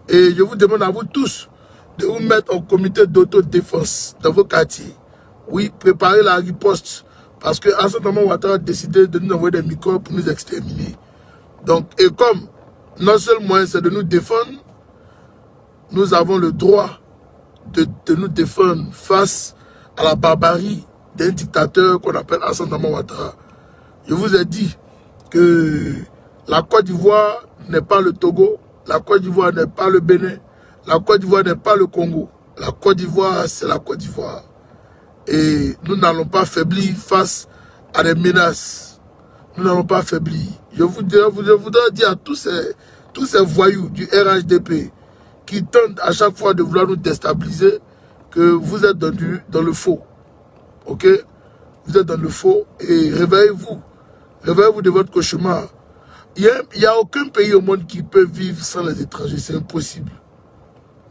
Et je vous demande à vous tous de vous mettre en comité d'autodéfense dans vos quartiers. Oui, préparez la riposte. Parce que Alassane Dramane Ouattara a décidé de nous envoyer des microbes pour nous exterminer. Donc, et comme notre seul moyen c'est de nous défendre, nous avons le droit de nous défendre face à la barbarie d'un dictateur qu'on appelle Alassane Dramane Ouattara. Je vous ai dit que la Côte d'Ivoire n'est pas le Togo, la Côte d'Ivoire n'est pas le Bénin, la Côte d'Ivoire n'est pas le Congo. La Côte d'Ivoire, c'est la Côte d'Ivoire. Et nous n'allons pas faiblir face à des menaces. Nous n'allons pas faiblir. Je voudrais dire à tous ces voyous du RHDP qui tentent à chaque fois de vouloir nous déstabiliser que vous êtes dans le faux. Ok? Vous êtes dans le faux et réveillez-vous. Réveillez-vous de votre cauchemar. Il n'y a aucun pays au monde qui peut vivre sans les étrangers. C'est impossible.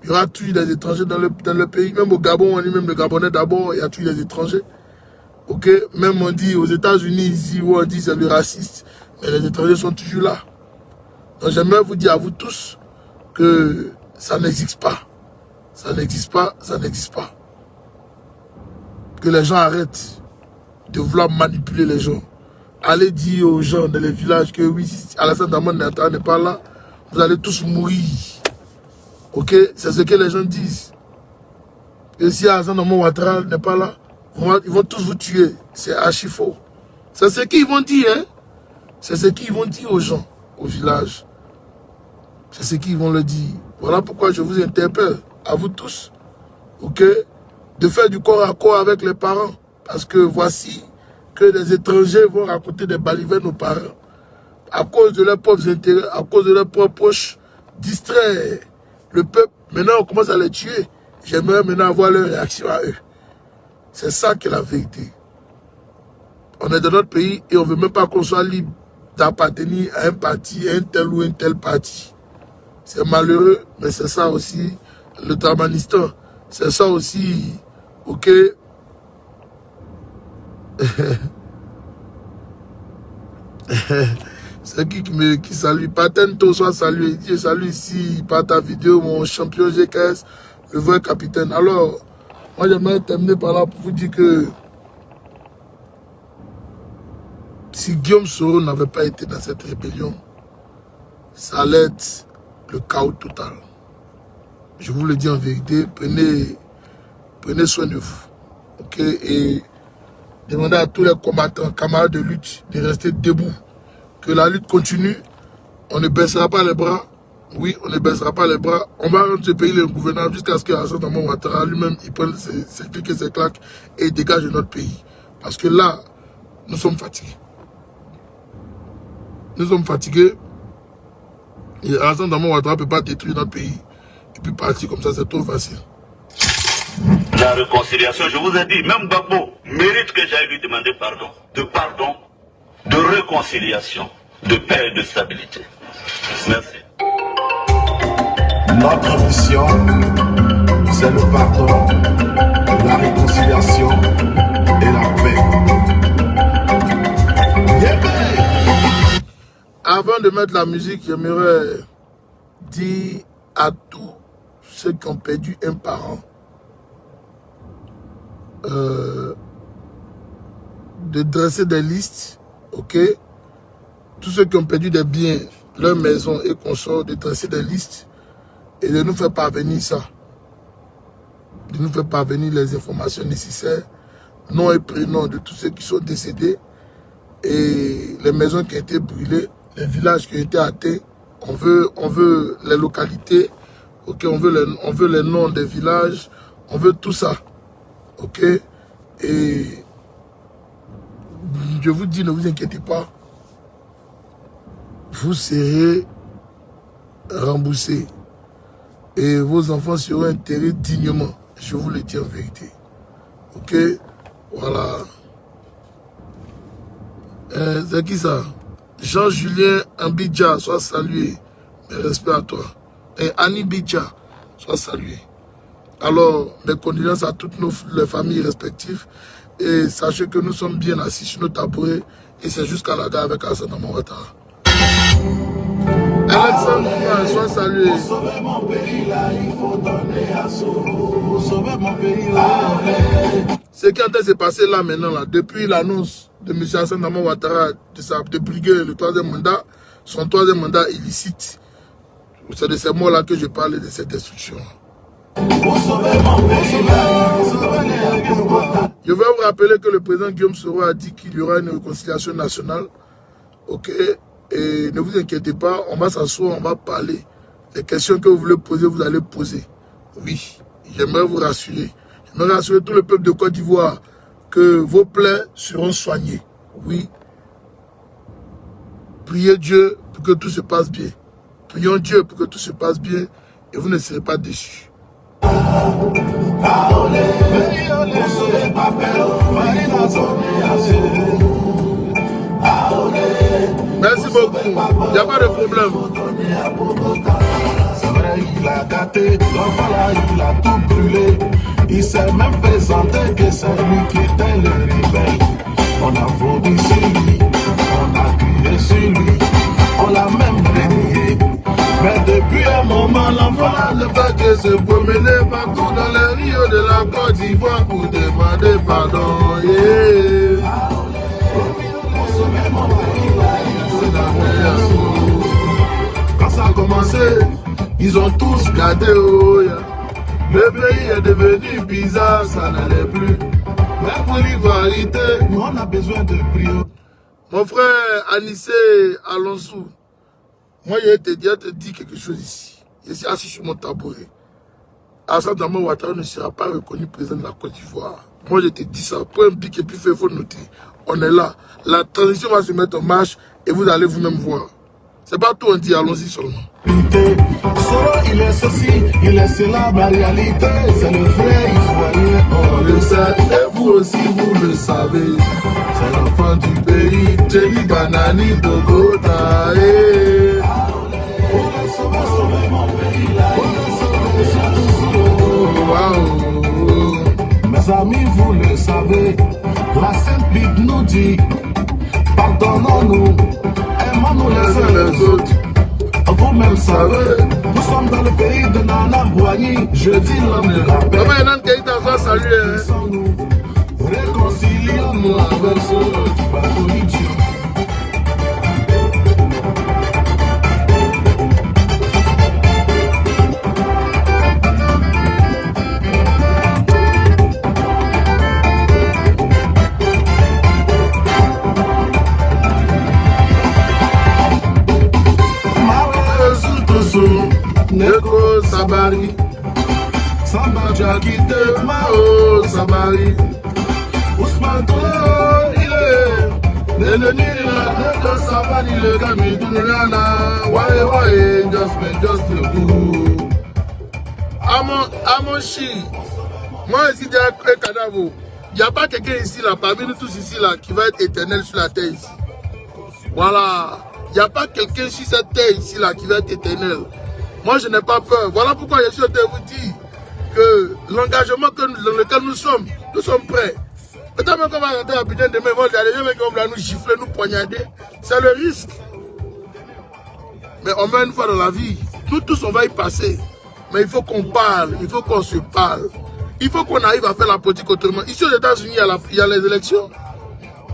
Il y aura toujours des étrangers dans le pays. Même au Gabon, on dit même le Gabonais d'abord, il y a toujours des étrangers. Ok? Même on dit aux États-Unis, ici, où on dit c'est le raciste. Mais les étrangers sont toujours là. Donc j'aimerais vous dire à vous tous que ça n'existe pas. Ça n'existe pas, ça n'existe pas. Que les gens arrêtent de vouloir manipuler les gens. Allez dire aux gens dans les villages que oui, si Alassane Dramane Ouattara n'est pas là, vous allez tous mourir. Ok? C'est ce que les gens disent. Et si Alassane Dramane Ouattara n'est pas là, ils vont tous vous tuer. C'est archi faux. C'est ce qu'ils vont dire, hein? C'est ce qu'ils vont dire aux gens, au village. C'est ce qu'ils vont le dire. Voilà pourquoi je vous interpelle, à vous tous, ok, de faire du corps à corps avec les parents. Parce que voici que les étrangers vont raconter des balivernes aux parents. À cause de leurs propres intérêts, à cause de leurs propres poches, distraire le peuple. Maintenant, on commence à les tuer. J'aimerais maintenant avoir leur réaction à eux. C'est ça qui est la vérité. On est dans notre pays et on ne veut même pas qu'on soit libre d'appartenir à un parti, à un tel ou un tel parti. C'est malheureux, mais c'est ça aussi, le Dramanistan. C'est ça aussi, ok. C'est qui salue. Patento soit salué. Je salue ici par ta vidéo, mon champion GKS, le vrai capitaine. Alors, moi j'aimerais terminer par là pour vous dire que si Guillaume Soro n'avait pas été dans cette rébellion, ça allait être le chaos total. Je vous le dis en vérité, prenez soin de vous. Ok? Et demandez à tous les combattants, camarades de lutte, de rester debout. Que la lutte continue. On ne baissera pas les bras. Oui, on ne baissera pas les bras. On va rendre ce pays le gouvernement jusqu'à ce que Alassane Dramane Ouattara lui-même il prenne ses clics et ses claques et il dégage de notre pays. Parce que là, nous sommes fatigués. Nous sommes fatigués. Et Alassane Dramane Ouattara ne peut pas détruire notre pays. Et puis partir comme ça, c'est trop facile.
La réconciliation, je vous ai dit, même Gbagbo mérite que j'aille lui demander pardon, de réconciliation, de paix et de stabilité. Merci.
Notre mission, c'est le pardon, la réconciliation et la paix.
Avant de mettre la musique, j'aimerais dire à tous ceux qui ont perdu un parent de dresser des listes, ok? Tous ceux qui ont perdu des biens, leur maison et consorts, de dresser des listes et de nous faire parvenir ça. De nous faire parvenir les informations nécessaires, nom et prénom de tous ceux qui sont décédés et les maisons qui ont été brûlées, les villages qui ont été atteints. On veut les localités, ok? On veut les noms des villages, on veut tout ça. Ok? Et je vous dis, ne vous inquiétez pas. Vous serez remboursés. Et vos enfants seront enterrés dignement. Je vous le dis en vérité. Ok? Voilà. C'est qui ça? Jean-Julien Ambidja, sois salué. Mes respects à toi. Et Annie Bidja, sois salué. Alors, mes condoléances à toutes les familles respectives. Et sachez que nous sommes bien assis sur nos tabourets. Et c'est jusqu'à la gare avec Alassane Dramane Ouattara. Alexandre, sois salué.
Pour sauver mon pays là, il faut donner à Soro. Pour sauver mon pays là.
Ce qui est en train de se passer là maintenant, là, depuis l'annonce de M. Hassan Dama Ouattara de briguer le 3e mandat, son 3e mandat illicite. C'est de ces mots-là que je parle de cette destruction. Je vais vous rappeler que le président Guillaume Soro a dit qu'il y aura une réconciliation nationale. Ok, et ne vous inquiétez pas, on va s'asseoir, on va parler. Les questions que vous voulez poser, vous allez poser. Oui, j'aimerais vous rassurer. J'aimerais rassurer tout le peuple de Côte d'Ivoire que vos plaies seront soignées. Oui. Priez Dieu pour que tout se passe bien. Prions Dieu pour que tout se passe bien et vous ne serez pas déçus. Merci beaucoup. Il n'y a pas de problème.
C'est vrai, il a gâté, l'enfant là, il a tout brûlé. Il s'est même présenté que c'est lui qui était le rebelle. On a vomi sur lui, on a crié sur lui, on l'a même renié. Mais depuis un moment, l'enfant là ne fait que se promener partout dans les rios de la Côte d'Ivoire pour demander pardon. Yeah. Quand ça a commencé, ils ont tous gardé. Oh, yeah. Le pays est devenu bizarre, ça n'allait plus. Mais pour l'ivoirité, nous on a besoin de prier.
Mon frère Anissé Alonso, moi je vais te dire quelque chose ici. Je suis assis sur mon tabouret. Hassan Dama Ouattara ne sera pas reconnu président de la Côte d'Ivoire. Moi je te dis ça, point pique et puis il faut noter. On est là. La transition va se mettre en marche et vous allez vous-même voir. C'est pas tout on dit, allons-y seulement.
Solo, il est ceci, il est cela, la réalité, c'est le vrai ivoirien, on le sait, et vous aussi vous le savez. C'est l'enfant du pays, Jenny Banani Bogota. Mes amis, vous le savez, la Sainte Bible nous dit, pardonnons-nous, aimons-nous les uns les autres. Vous-même savez, nous sommes dans le pays de Nana Boigny. Je dis l'homme de la paix. Réconcilions-nous avec ceux qui bafouent Dieu.
Neko Sabari, Samba Jakite Mao Sabari, Ousmane Toulon, il est, le Nila, Neko Sabari, le Gami Dunana, Wae, just le goût. Amonchi, moi ici, j'ai un cadavre. Il n'y a pas quelqu'un ici, là, parmi nous tous ici, là, qui va être éternel sur la terre ici. Voilà. Il n'y a pas quelqu'un sur cette terre ici, là, qui va être éternel. Moi, je n'ai pas peur. Voilà pourquoi je suis en train de vous dire que l'engagement dans lequel nous sommes prêts. Peut-être même qu'on va rentrer à Abidjan demain, il y a des gens qui vont nous gifler, nous poignarder. C'est le risque. Mais on meurt une fois dans la vie. Nous tous, on va y passer. Mais il faut qu'on parle, il faut qu'on se parle. Il faut qu'on arrive à faire la politique autrement. Ici aux États-Unis, il y a les élections.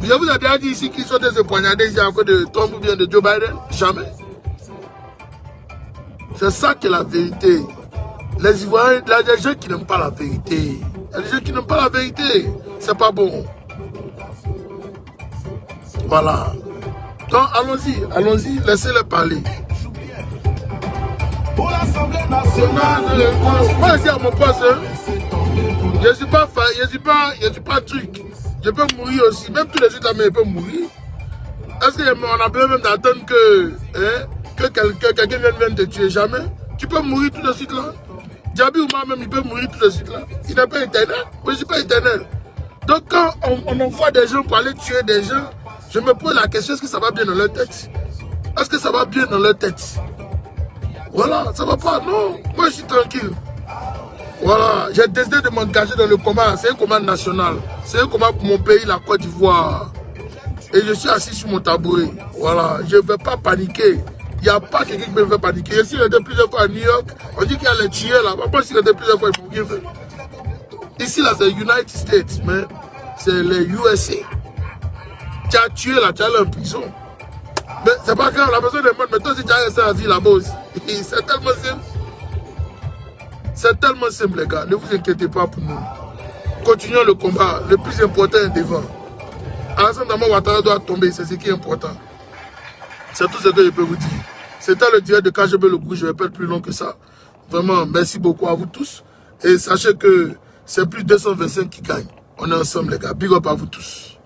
Je vous ai déjà dit ici qu'ils sont des poignardés ici à cause de Trump ou bien de Joe Biden. Jamais. C'est ça qui est la vérité. Les Ivoiriens, il y a des gens qui n'aiment pas la vérité. Il y a des gens qui n'aiment pas la vérité. C'est pas bon. Voilà. Donc allons-y, laissez-les parler.
Pour l'Assemblée nationale de
France, moi je suis à mon poste. Je ne suis pas truc. Je peux mourir aussi. Même tous les autres amis peuvent mourir. Est-ce qu'on a besoin même d'attendre que quelqu'un vienne te tuer? Jamais. Tu peux mourir tout de suite là. Djabi ou moi même, il peut mourir tout de suite là. Il n'est pas éternel. Moi, je ne suis pas éternel. Donc quand on envoie des gens pour aller tuer des gens, je me pose la question, est-ce que ça va bien dans leur tête? Est-ce que ça va bien dans leur tête? Voilà, ça va pas. Non, moi je suis tranquille. Voilà, j'ai décidé de m'engager dans le combat. C'est un combat national. C'est un combat pour mon pays, la Côte d'Ivoire. Et je suis assis sur mon tabouret. Voilà, je ne vais pas paniquer. Il n'y a pas quelqu'un qui me fait paniquer. Je suis resté plusieurs fois à New York. On dit qu'il y a les tueurs là. Moi, je suis resté plusieurs fois, ils m'ont rien fait. Ici, là, c'est United States, mais c'est les USA. Tu as tué, là, tu as allé en prison. Mais c'est pas grave, la personne est morte, mais toi, si tu as resté à vie là-bas aussi. C'est tellement simple. C'est tellement simple, les gars. Ne vous inquiétez pas pour nous. Continuons le combat. Le plus important est devant. Alassane Dramane Ouattara doit tomber, c'est ce qui est important. C'est tout ce que je peux vous dire. C'était le direct de KGB Le Gouy, je ne vais pas être plus long que ça. Vraiment, merci beaucoup à vous tous. Et sachez que c'est plus de 225 qui gagnent. On est ensemble, les gars. Big up à vous tous.